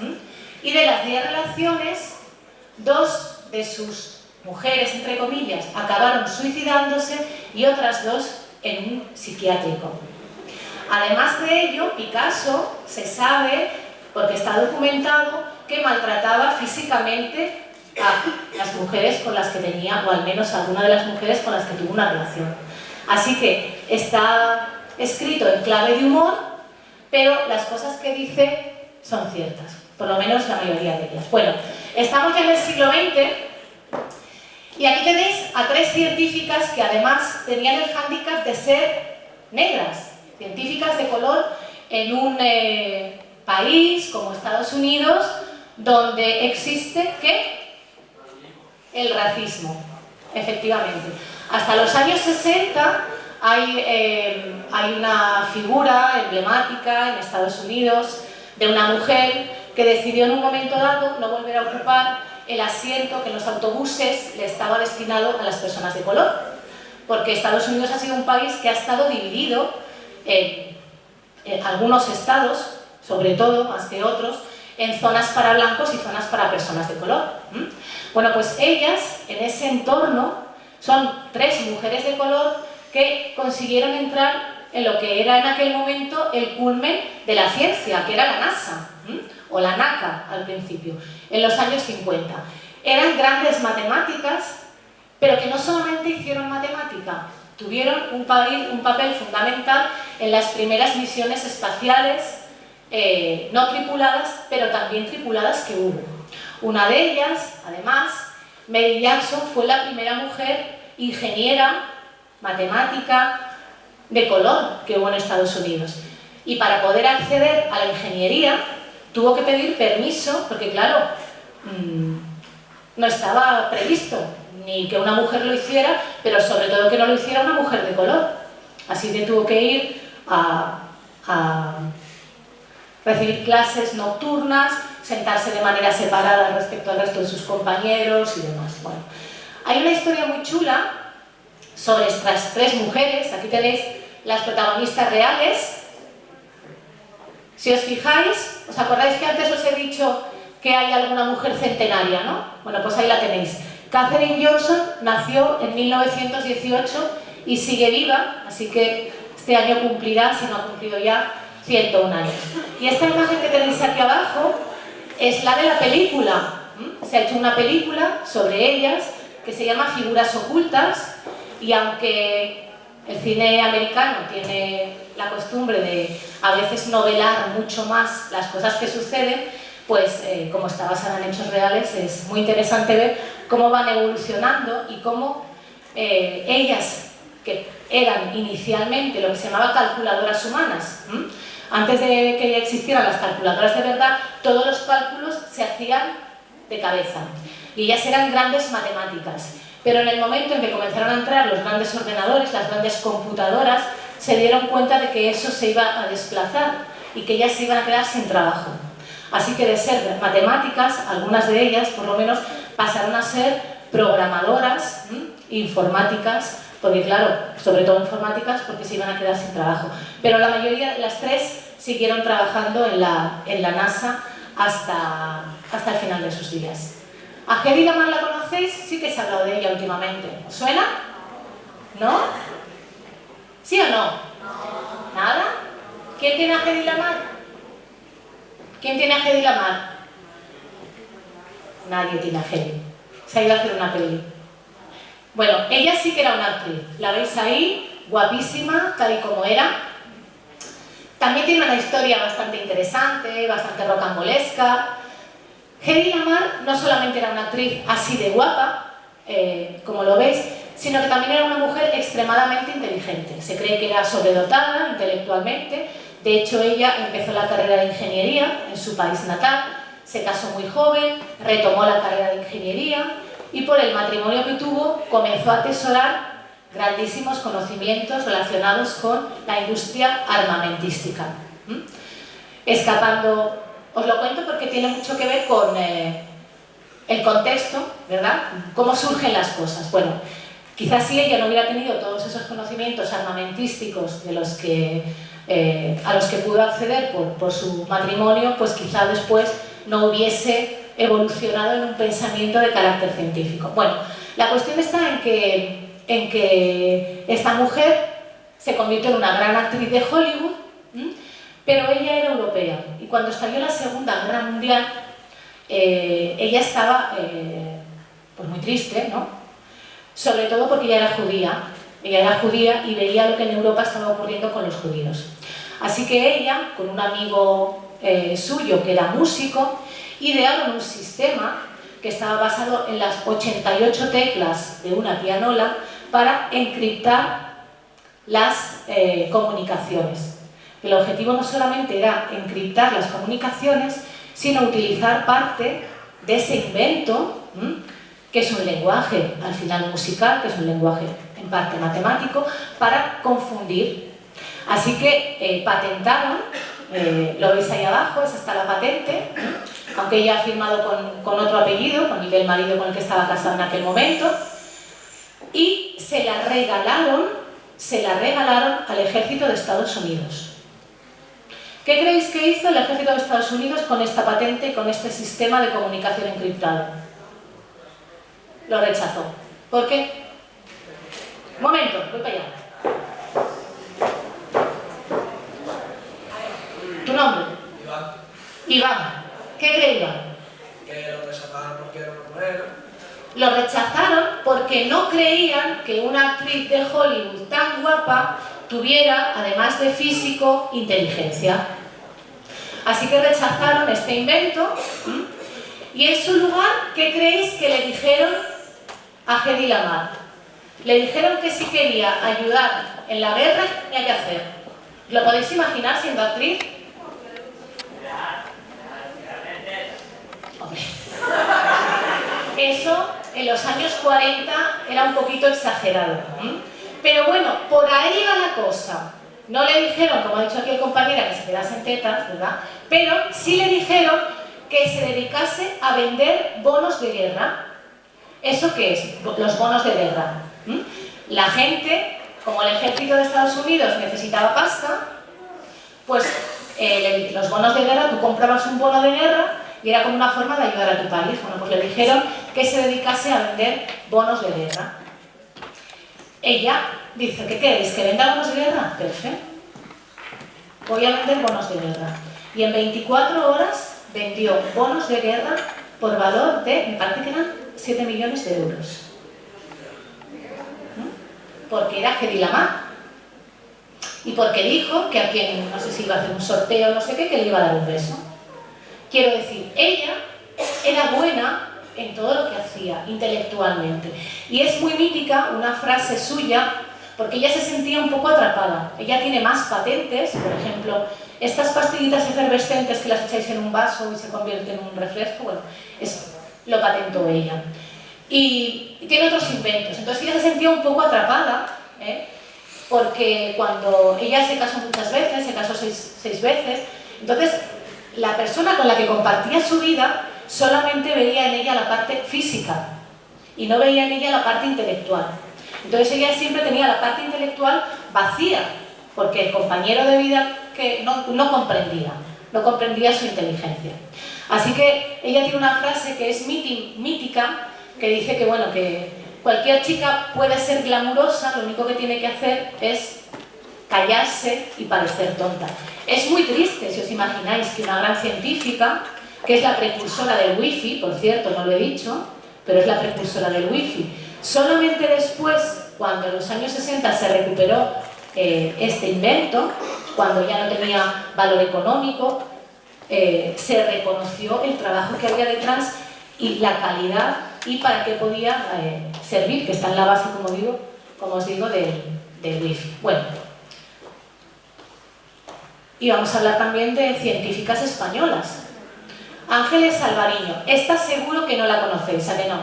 y de las 10 relaciones, 2 de sus mujeres, entre comillas, acabaron suicidándose y otras 2 en un psiquiátrico. Además de ello, Picasso se sabe, porque está documentado, que maltrataba físicamente a las mujeres con las que tenía, o al menos a alguna de las mujeres con las que tuvo una relación. Así que está escrito en clave de humor, pero las cosas que dice son ciertas, por lo menos la mayoría de ellas. Bueno, estamos ya en el siglo XX y aquí tenéis a 3 científicas que además tenían el hándicap de ser negras, científicas de color en un país como Estados Unidos, donde existe, ¿qué? El racismo, efectivamente. Hasta los años 60 hay una figura emblemática en Estados Unidos de una mujer que decidió en un momento dado no volver a ocupar el asiento que en los autobuses le estaba destinado a las personas de color, porque Estados Unidos ha sido un país que ha estado dividido en algunos estados, sobre todo, más que otros, en zonas para blancos y zonas para personas de color. Bueno, pues ellas, en ese entorno, son 3 mujeres de color que consiguieron entrar en lo que era en aquel momento el culmen de la ciencia, que era la NASA, o la NACA al principio, en los años 50. Eran grandes matemáticas, pero que no solamente hicieron matemática, tuvieron un papel fundamental en las primeras misiones espaciales, no tripuladas, pero también tripuladas que hubo. Una de ellas, además, Mary Jackson, fue la primera mujer ingeniera matemática de color que hubo en Estados Unidos. Y para poder acceder a la ingeniería tuvo que pedir permiso, porque claro, no estaba previsto ni que una mujer lo hiciera, pero sobre todo que no lo hiciera una mujer de color. Así que tuvo que ir a recibir clases nocturnas, sentarse de manera separada respecto al resto de sus compañeros y demás. Bueno, hay una historia muy chula sobre estas 3 mujeres. Aquí tenéis las protagonistas reales. Si os fijáis, ¿os acordáis que antes os he dicho que hay alguna mujer centenaria, no? Bueno, pues ahí la tenéis. Katherine Johnson nació en 1918 y sigue viva, así que este año cumplirá, si no ha cumplido ya, 101 años. Y esta imagen que tenéis aquí abajo es la de la película. Se ha hecho una película sobre ellas que se llama Figuras ocultas, y aunque el cine americano tiene la costumbre de a veces novelar mucho más las cosas que suceden, pues como está basada en hechos reales, es muy interesante ver cómo van evolucionando y cómo ellas, que eran inicialmente lo que se llamaba calculadoras humanas, Antes de que existieran las calculadoras de verdad, todos los cálculos se hacían de cabeza y ellas eran grandes matemáticas. Pero en el momento en que comenzaron a entrar los grandes ordenadores, las grandes computadoras, se dieron cuenta de que eso se iba a desplazar y que ellas se iban a quedar sin trabajo. Así que de ser matemáticas, algunas de ellas por lo menos pasaron a ser programadoras, informáticas, porque claro, sobre todo informáticas, porque se iban a quedar sin trabajo. Pero la mayoría de las tres siguieron trabajando en la NASA hasta el final de sus días. ¿A Hedy Lamarr la conocéis? Sí que se ha hablado de ella últimamente. ¿Os suena? ¿No? ¿Sí o no? ¿Nada? ¿Quién tiene a Hedy Lamarr? ¿Quién tiene a Hedy Lamarr? Nadie tiene a Hedy. Se ha ido a hacer una peli. Bueno, ella sí que era una actriz. La veis ahí, guapísima, tal y como era. También tiene una historia bastante interesante, bastante rocambolesca. Hedy Lamarr no solamente era una actriz así de guapa, como lo veis, sino que también era una mujer extremadamente inteligente. Se cree que era sobredotada intelectualmente. De hecho, ella empezó la carrera de ingeniería en su país natal, se casó muy joven, retomó la carrera de ingeniería y por el matrimonio que tuvo comenzó a atesorar grandísimos conocimientos relacionados con la industria armamentística. Escapando, os lo cuento porque tiene mucho que ver con el contexto, ¿verdad? Cómo surgen las cosas. Bueno, quizás si ella no hubiera tenido todos esos conocimientos armamentísticos de los que, a los que pudo acceder por su matrimonio, pues quizá después no hubiese evolucionado en un pensamiento de carácter científico. Bueno, la cuestión está en que esta mujer se convirtió en una gran actriz de Hollywood, pero ella era europea y cuando estalló la Segunda Guerra Mundial ella estaba pues muy triste, ¿no? Sobre todo porque ella era judía y veía lo que en Europa estaba ocurriendo con los judíos. Así que ella, con un amigo suyo que era músico, idearon un sistema que estaba basado en las 88 teclas de una pianola para encriptar las comunicaciones. El objetivo no solamente era encriptar las comunicaciones, sino utilizar parte de ese invento, que es un lenguaje al final musical, que es un lenguaje en parte matemático, para confundir. Así que patentaron, lo veis ahí abajo, esa está la patente, aunque ella ha firmado con otro apellido, con el del marido con el que estaba casada en aquel momento, y se la regalaron al ejército de Estados Unidos. ¿Qué creéis que hizo el ejército de Estados Unidos con esta patente y con este sistema de comunicación encriptado? Lo rechazó. ¿Por qué? Un momento, voy para allá. ¿Tu nombre? Iván. Iván. ¿Qué cree Iván? Que lo rechazaron porque era una mujer. Lo rechazaron porque no creían que una actriz de Hollywood tan guapa tuviera, además de físico, inteligencia. Así que rechazaron este invento y en su lugar, ¿qué creéis que le dijeron a Hedy Lamarr? Le dijeron que si quería ayudar en la guerra, ¿qué tenía que hacer? ¿Lo podéis imaginar siendo actriz? Hombre. Eso en los años 40 era un poquito exagerado. Pero bueno, por ahí va la cosa. No le dijeron, como ha dicho aquí el compañero, que se quedase en tetas, ¿verdad? Pero sí le dijeron que se dedicase a vender bonos de guerra. ¿Eso qué es? Los bonos de guerra. La gente, como el ejército de Estados Unidos necesitaba pasta, pues los bonos de guerra, tú comprabas un bono de guerra y era como una forma de ayudar a tu país. Bueno, pues le dijeron que se dedicase a vender bonos de guerra. Ella dice, ¿qué queréis? ¿Que venda bonos de guerra? Perfecto. Voy a vender bonos de guerra. Y en 24 horas vendió bonos de guerra por valor de, me parece que eran 7 millones de euros. Porque era Hedy Lamarr. Y porque dijo que a quien, no sé si iba a hacer un sorteo o no sé qué, que le iba a dar un beso. Quiero decir, ella era buena en todo lo que hacía, intelectualmente. Y es muy mítica una frase suya, porque ella se sentía un poco atrapada. Ella tiene más patentes, por ejemplo, Estas pastillitas efervescentes que las echáis en un vaso y se convierten en un refresco, bueno, lo patentó ella. Y tiene otros inventos. Entonces ella se sentía un poco atrapada, porque cuando ella se casó muchas veces, se casó seis veces, entonces la persona con la que compartía su vida solamente veía en ella la parte física y no veía en ella la parte intelectual. Entonces ella siempre tenía la parte intelectual vacía, porque el compañero de vida que no comprendía su inteligencia. Así que ella tiene una frase que es mítica, que dice que, bueno, que cualquier chica puede ser glamurosa, lo único que tiene que hacer es callarse y parecer tonta. Es muy triste si os imagináis que una gran científica, que es la precursora del wifi, por cierto, no lo he dicho, pero es la precursora del wifi, solamente después, cuando en los años 60 se recuperó este invento, cuando ya no tenía valor económico, se reconoció el trabajo que había detrás y la calidad y para qué podía servir, que está en la base, como os digo, del wifi. Bueno, y vamos a hablar también de científicas españolas. Ángeles Alvariño, esta seguro que no la conocéis, ¿a que no?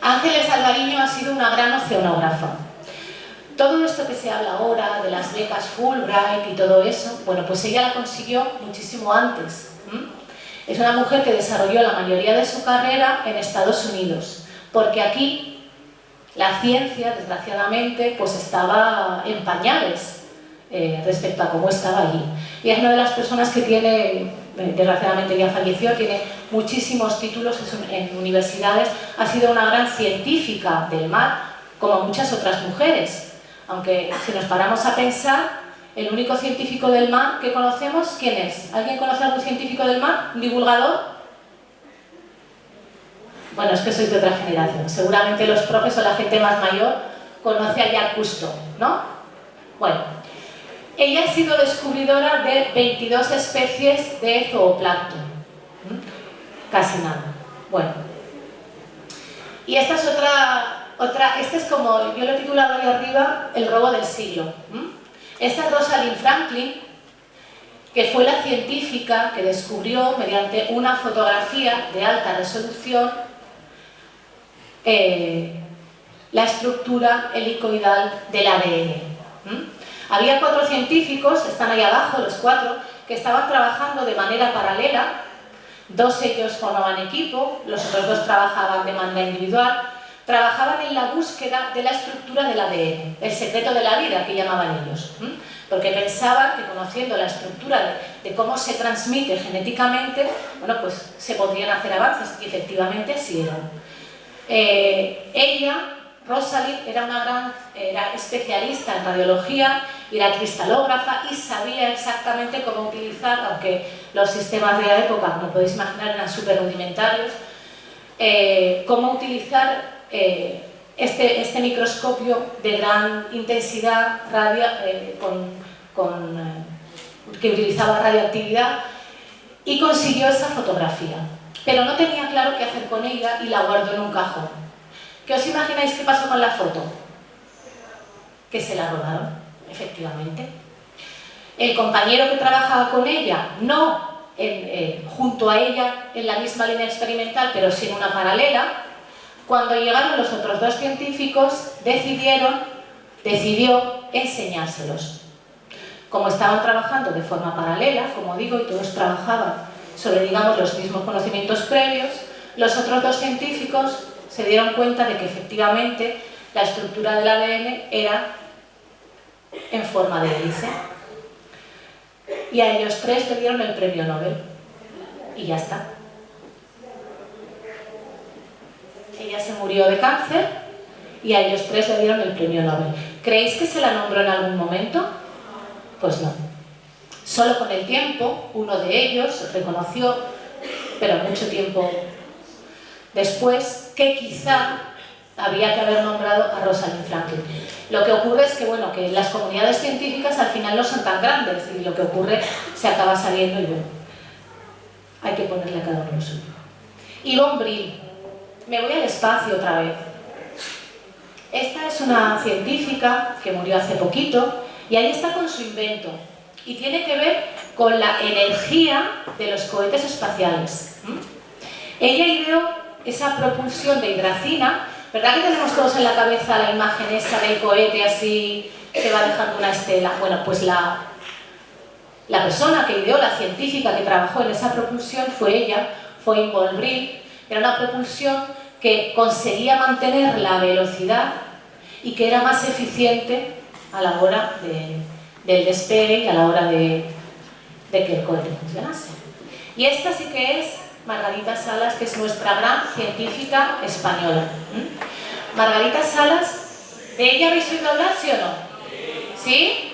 Ángeles Alvariño ha sido una gran oceanógrafa. Todo esto que se habla ahora de las becas Fulbright y todo eso, bueno, pues ella la consiguió muchísimo antes. Es una mujer que desarrolló la mayoría de su carrera en Estados Unidos, porque aquí la ciencia, desgraciadamente, pues estaba en pañales respecto a cómo estaba allí. Y es una de las personas que tiene, desgraciadamente ya falleció, tiene muchísimos títulos en universidades, ha sido una gran científica del mar, como muchas otras mujeres. Aunque si nos paramos a pensar, el único científico del mar que conocemos, ¿quién es? ¿Alguien conoce a algún científico del mar? ¿Un divulgador? Bueno, es que sois de otra generación. Seguramente los profes o la gente más mayor conoce a Jacques Cousteau, ¿no? Bueno, ella ha sido descubridora de 22 especies de zooplancton. Casi nada. Bueno. Y esta es este es como, yo lo he titulado ahí arriba, el robo del siglo. Esta es Rosalind Franklin, que fue la científica que descubrió mediante una fotografía de alta resolución la estructura helicoidal del ADN. Había 4 científicos, están ahí abajo los 4, que estaban trabajando de manera paralela. 2 ellos formaban equipo, los otros 2 trabajaban de manera individual. Trabajaban en la búsqueda de la estructura del ADN, el secreto de la vida que llamaban ellos, porque pensaban que conociendo la estructura de cómo se transmite genéticamente, bueno, pues se podrían hacer avances, y efectivamente así eran. Ella, Rosalind, era especialista en radiología, era cristalógrafa y sabía exactamente cómo utilizar, aunque los sistemas de la época, como podéis imaginar, eran súper rudimentarios, cómo utilizar este microscopio de gran intensidad que utilizaba radioactividad, y consiguió esa fotografía. Pero no tenía claro qué hacer con ella y la guardó en un cajón. ¿Qué os imagináis que pasó con la foto? Que se la robaron, efectivamente. El compañero que trabajaba con ella, no junto a ella en la misma línea experimental, pero sí en una paralela. Cuando llegaron los otros 2 científicos, decidió enseñárselos. Como estaban trabajando de forma paralela, como digo, y todos trabajaban sobre, digamos, los mismos conocimientos previos, los otros 2 científicos se dieron cuenta de que efectivamente la estructura del ADN era en forma de hélice. Y a ellos 3 le dieron el premio Nobel. Y ya está. Ella se murió de cáncer y a ellos 3 le dieron el premio Nobel. ¿Creéis que se la nombró en algún momento? Pues no. Solo con el tiempo, uno de ellos reconoció, pero mucho tiempo después, que quizá había que haber nombrado a Rosalind Franklin. Lo que ocurre es que, bueno, que las comunidades científicas al final no son tan grandes y lo que ocurre se acaba saliendo y bueno, hay que ponerle a cada uno lo suyo. Yvonne Brill. Me voy al espacio otra vez. Esta es una científica que murió hace poquito y ahí está con su invento. y tiene que ver con la energía de los cohetes espaciales. Ella ideó esa propulsión de hidracina. ¿Verdad que tenemos todos en la cabeza la imagen esa del cohete así que va dejando una estela? Bueno, pues la persona que ideó, la científica que trabajó en esa propulsión fue ella, fue Yvonne Brill. Era una propulsión que conseguía mantener la velocidad y que era más eficiente a la hora del despegue y a la hora de que el cohete funcionase. Y esta sí que es Margarita Salas, que es nuestra gran científica española. Margarita Salas, ¿de ella habéis oído hablar, sí o no? ¿Sí?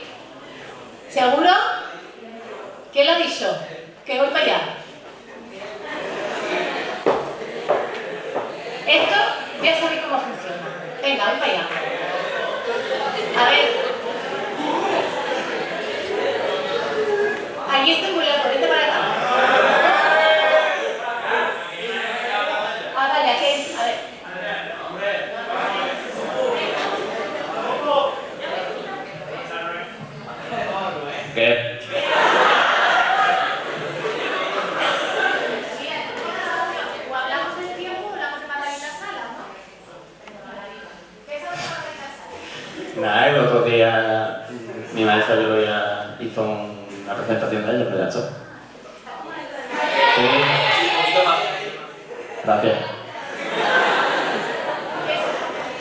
¿Seguro? ¿Quién lo ha dicho? Que voy para allá. Esto ya sabéis cómo funciona. Venga, voy para allá. A ver. Allí estoy muy lejos, vete para acá. Vale, aquí, a ver. ¿Qué? O hablamos del tiempo o hablamos de Margarita Salas, ¿no? ¿Qué es Margarita Salas? Nada, el otro día mi maestra hizo una presentación de ella, pero ya está. Sí. Un poquito más. Gracias.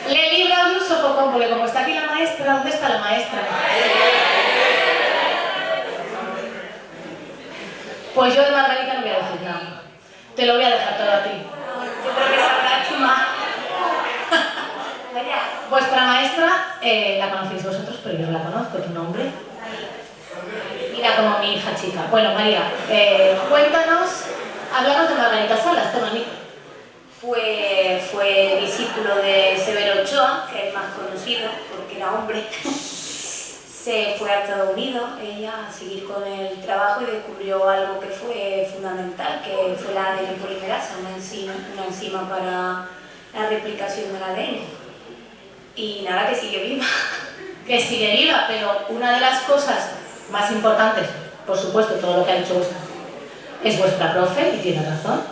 Le libra un sofocón, porque como está aquí la maestra, ¿dónde está la maestra? Pues yo de Margarita no voy a decir nada. Te lo voy a dejar todo a ti. Yo creo que sabrás tú más. Vaya. Vuestra maestra la conocéis vosotros, pero yo no la conozco. ¿Tu nombre? Mira, como mi hija chica. Bueno, María, cuéntanos, háblanos de Margarita Salas, toma, Nico. Pues fue discípulo de Severo Ochoa, que es el más conocido porque era hombre. Se fue a Estados Unidos ella a seguir con el trabajo y descubrió algo que fue fundamental, que fue la ADN polimerasa, una enzima para la replicación del ADN. Y nada, que sigue viva. Que sigue viva, pero una de las cosas más importantes, por supuesto, todo lo que ha dicho usted, es vuestra profe, y tiene razón,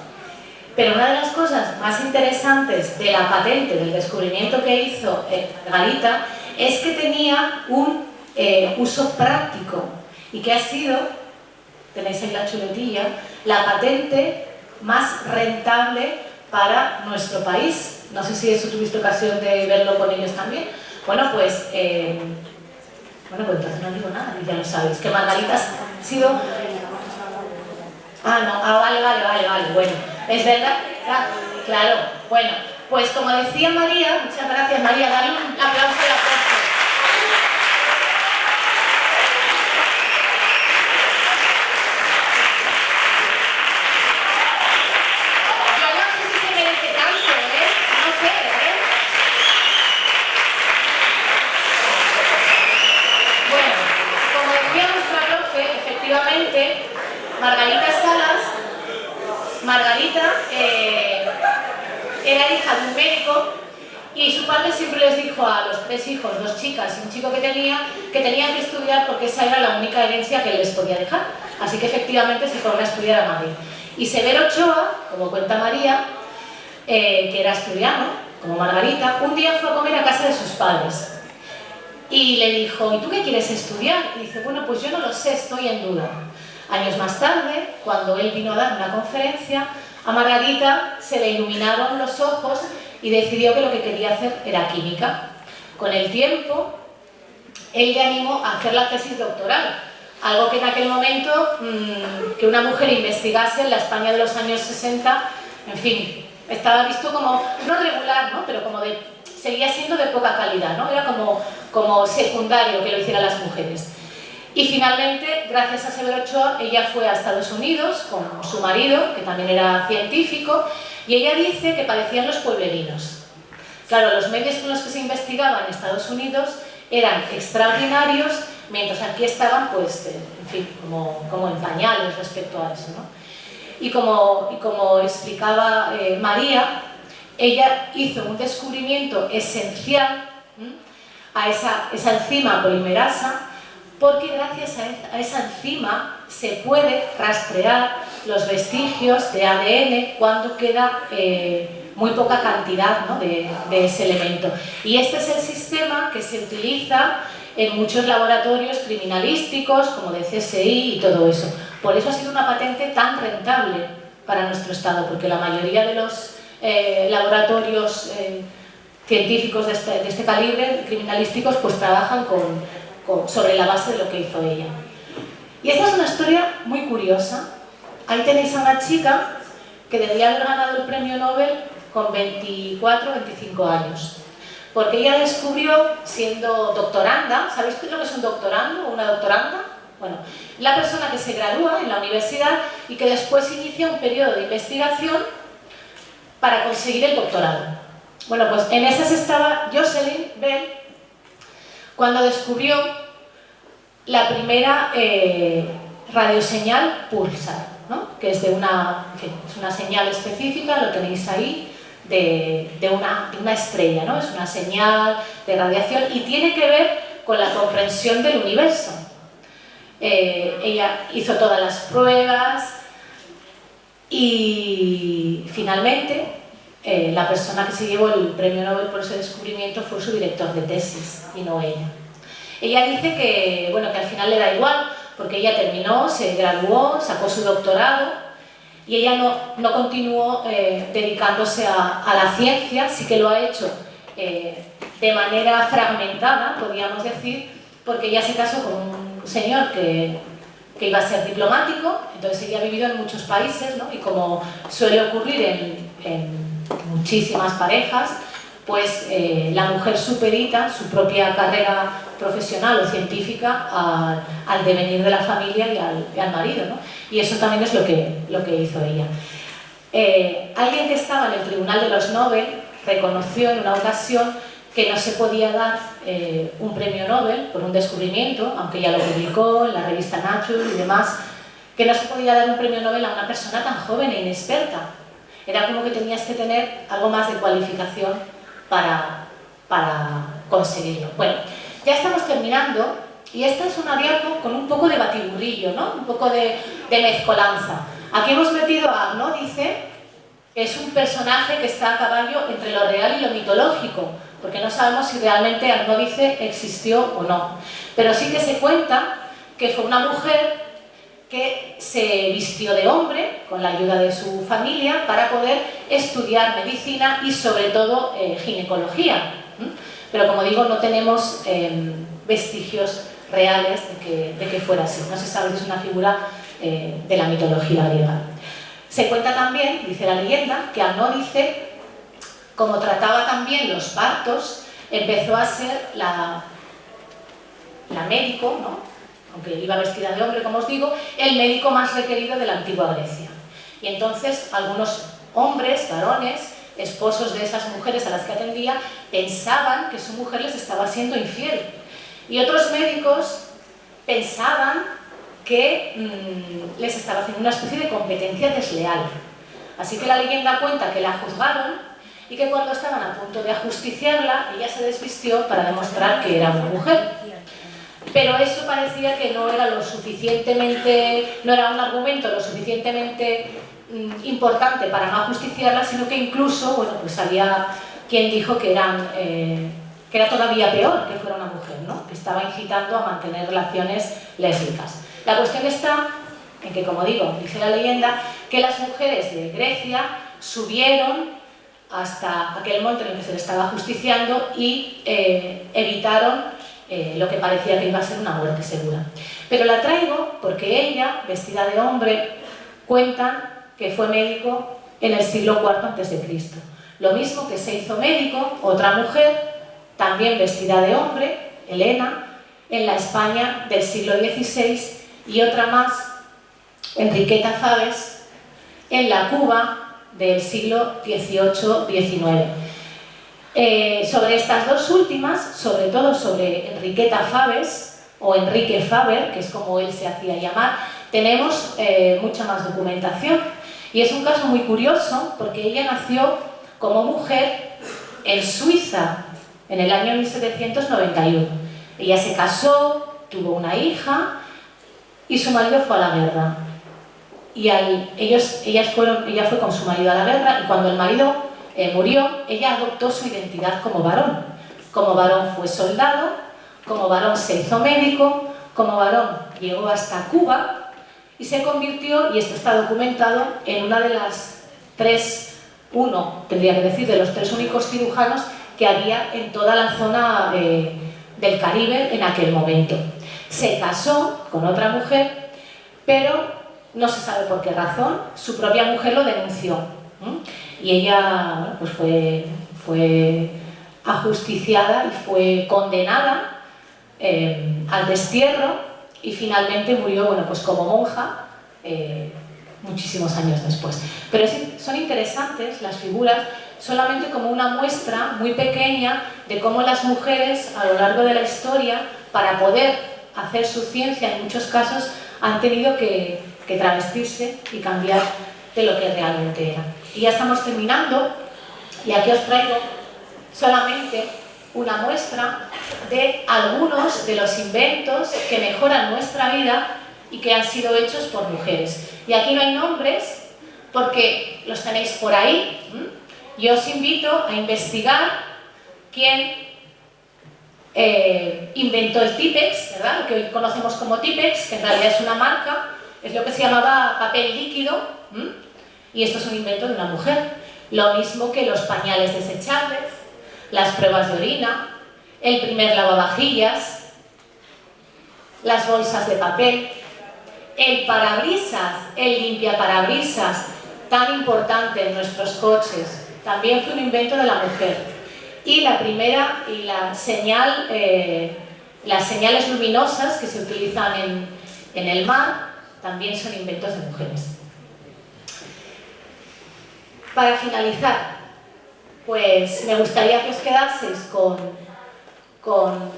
pero una de las cosas más interesantes de la patente, del descubrimiento que hizo Margarita, es que tenía un uso práctico y que ha sido, tenéis ahí la chuletilla, la patente más rentable para nuestro país. No sé si eso tuviste ocasión de verlo con ellos también. Bueno, pues entonces no digo nada, y ya lo sabéis, que Margarita ha sido... Ah, no, vale, bueno, es verdad, claro, bueno, pues como decía María, muchas gracias María, dale un aplauso a la profe. Yo no sé si se merece tanto, no sé, Bueno, como decía nuestra profe, efectivamente, Margarita Salas, era hija de un médico y su padre siempre les dijo a los 3 hijos, 2 chicas y un chico que tenían que estudiar porque esa era la única herencia que les podía dejar. Así que efectivamente se fueron a estudiar a Madrid. Y Severo Ochoa, como cuenta María, que era asturiano, como Margarita, un día fue a comer a casa de sus padres. Y le dijo, ¿y tú qué quieres estudiar? Y dice, bueno, pues yo no lo sé, estoy en duda. Años más tarde, cuando él vino a dar una conferencia, a Margarita se le iluminaron los ojos y decidió que lo que quería hacer era química. Con el tiempo, él le animó a hacer la tesis doctoral, algo que en aquel momento, que una mujer investigase en la España de los años 60, en fin, estaba visto como, no regular, ¿no? Pero como seguía siendo de poca calidad, ¿no? Era como secundario que lo hicieran las mujeres. Y finalmente, gracias a Severo Ochoa, ella fue a Estados Unidos con su marido, que también era científico, y ella dice que parecían los pueblerinos. Claro, los medios con los que se investigaba en Estados Unidos eran extraordinarios, mientras aquí estaban, pues, en fin, como en pañales respecto a eso, ¿no? Y como explicaba María, ella hizo un descubrimiento esencial a esa enzima polimerasa, porque gracias a esa enzima se puede rastrear los vestigios de ADN cuando queda muy poca cantidad, ¿no?, de ese elemento. Y este es el sistema que se utiliza en muchos laboratorios criminalísticos, como de CSI y todo eso. Por eso ha sido una patente tan rentable para nuestro Estado, porque la mayoría de los laboratorios científicos de este calibre, criminalísticos, pues trabajan sobre la base de lo que hizo ella. Y esta es una historia muy curiosa. Ahí tenéis a una chica que debía haber ganado el premio Nobel con 24 o 25 años. Porque ella descubrió, siendo doctoranda, ¿sabéis lo que es un doctorando o una doctoranda? Bueno, la persona que se gradúa en la universidad y que después inicia un periodo de investigación para conseguir el doctorado. Bueno, pues en esas estaba Jocelyn Bell cuando descubrió la primera radioseñal pulsar, ¿no?, que es de una, en fin, es una señal específica, lo tenéis ahí, de una estrella, ¿no? Es una señal de radiación y tiene que ver con la comprensión del universo. Ella hizo todas las pruebas y finalmente la persona que se llevó el premio Nobel por ese descubrimiento fue su director de tesis y no ella. Ella dice que, bueno, que al final le da igual porque ella terminó, se graduó, sacó su doctorado y ella no continuó dedicándose a la ciencia. Sí que lo ha hecho de manera fragmentada, podríamos decir, porque ella se casó con un señor que iba a ser diplomático, entonces ella ha vivido en muchos países, ¿no? Y como suele ocurrir en muchísimas parejas, pues la mujer supedita su propia carrera profesional o científica al devenir de la familia y al marido, ¿no? Y eso también es lo que hizo ella. Alguien que estaba en el Tribunal de los Nobel reconoció en una ocasión que no se podía dar un premio Nobel por un descubrimiento, aunque ya lo publicó en la revista Nature y demás, que no se podía dar un premio Nobel a una persona tan joven e inexperta. Era como que tenías que tener algo más de cualificación para conseguirlo. Bueno, ya estamos terminando y esta es una diapo con un poco de batiburrillo, ¿no? Un poco de mezcolanza. Aquí hemos metido a Agnódice, que es un personaje que está a caballo entre lo real y lo mitológico, porque no sabemos si realmente Agnódice existió o no. Pero sí que se cuenta que fue una mujer que se vistió de hombre con la ayuda de su familia para poder estudiar medicina y sobre todo ginecología. Pero como digo, no tenemos vestigios reales de que fuera así. No se sabe si es una figura de la mitología griega. Se cuenta también, dice la leyenda, que Agnódice, como trataba también los partos, empezó a ser la médico, ¿no?, aunque iba vestida de hombre, como os digo, el médico más requerido de la antigua Grecia. Y entonces algunos hombres, varones, esposos de esas mujeres a las que atendía, pensaban que su mujer les estaba siendo infiel. Y otros médicos pensaban que les estaba haciendo una especie de competencia desleal. Así que la leyenda cuenta que la juzgaron y que cuando estaban a punto de ajusticiarla, ella se desvistió para demostrar que era una mujer. Pero eso parecía que no era no era un argumento lo suficientemente importante para no ajusticiarla, sino que incluso, bueno, pues había quien dijo que era todavía peor que fuera una mujer, ¿no?, que estaba incitando a mantener relaciones lésbicas. La cuestión está en que, como digo, dice la leyenda, que las mujeres de Grecia subieron hasta aquel monte en el que se le estaba ajusticiando y evitaron lo que parecía que iba a ser una muerte segura. Pero la traigo porque ella, vestida de hombre, cuentan que fue médico en el siglo IV a.C. Lo mismo que se hizo médico otra mujer, también vestida de hombre, Helena, en la España del siglo XVI, y otra más, Enriqueta Faves, en la Cuba del siglo XVIII-XIX. Sobre estas dos últimas, sobre todo sobre Enriqueta Faves, o Enrique Faber, que es como él se hacía llamar, tenemos mucha más documentación. Y es un caso muy curioso porque ella nació como mujer en Suiza en el año 1791. Ella se casó, tuvo una hija y su marido fue a la guerra. Y ella fue con su marido a la guerra, y cuando el marido murió, ella adoptó su identidad como varón. Como varón fue soldado, como varón se hizo médico, como varón llegó hasta Cuba y se convirtió, y esto está documentado, en una de las tendría que decir, de los 3 únicos cirujanos que había en toda la zona del Caribe en aquel momento. Se casó con otra mujer, pero no se sabe por qué razón, su propia mujer lo denunció. Y ella, bueno, pues fue ajusticiada y fue condenada al destierro, y finalmente murió, bueno, pues como monja muchísimos años después. Pero son interesantes las figuras solamente como una muestra muy pequeña de cómo las mujeres a lo largo de la historia, para poder hacer su ciencia en muchos casos, han tenido que travestirse y cambiar de lo que realmente eran. Y ya estamos terminando, y aquí os traigo solamente una muestra de algunos de los inventos que mejoran nuestra vida y que han sido hechos por mujeres. Y aquí no hay nombres porque los tenéis por ahí. Yo os invito a investigar quién inventó el Tipex, ¿verdad? Lo que hoy conocemos como Tipex, que en realidad es una marca, es lo que se llamaba papel líquido, y esto es un invento de una mujer. Lo mismo que los pañales desechables, las pruebas de orina, el primer lavavajillas, las bolsas de papel, el parabrisas, el limpiaparabrisas, tan importante en nuestros coches, también fue un invento de la mujer. Y la primera, y las señales luminosas que se utilizan en el mar, también son inventos de mujeres. Para finalizar, pues me gustaría que os quedaseis con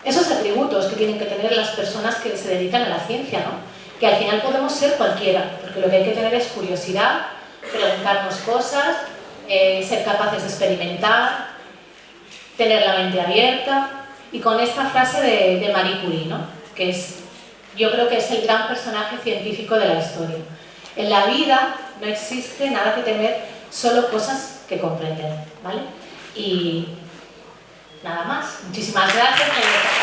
esos atributos que tienen que tener las personas que se dedican a la ciencia, ¿no? Que al final podemos ser cualquiera, porque lo que hay que tener es curiosidad, preguntarnos cosas, ser capaces de experimentar, tener la mente abierta, y con esta frase de Marie Curie, ¿no? Que yo creo que es el gran personaje científico de la historia. En la vida no existe nada que temer, solo cosas que comprender, ¿vale? Y nada más. Muchísimas gracias por vuestra atención.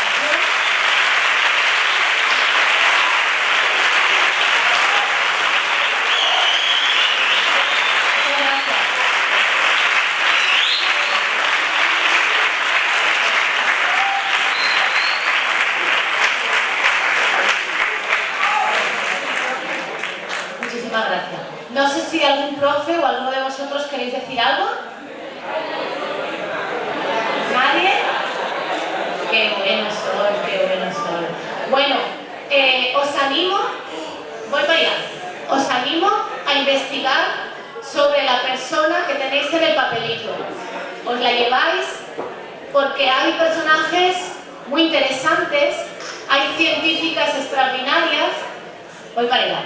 Muchísimas gracias. No sé si algún profe o alguno de vosotros queréis decir algo. ¿Nadie? Qué buenos son, qué buenos son. Bueno, os animo, voy para allá, os animo a investigar sobre la persona que tenéis en el papelito. Os la lleváis porque hay personajes muy interesantes, hay científicas extraordinarias. Voy para allá.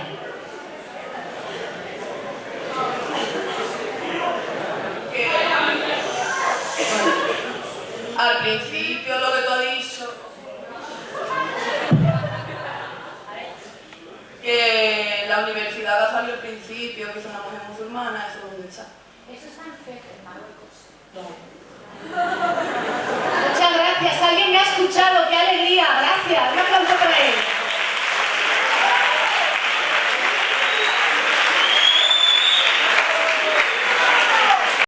Al principio, lo que tú has dicho, que la universidad que ha salido al principio, que es una mujer musulmana, ¿eso dónde está? Eso está en Fez, en Marruecos. Muchas gracias. ¿Alguien me ha escuchado? ¡Qué alegría! Gracias.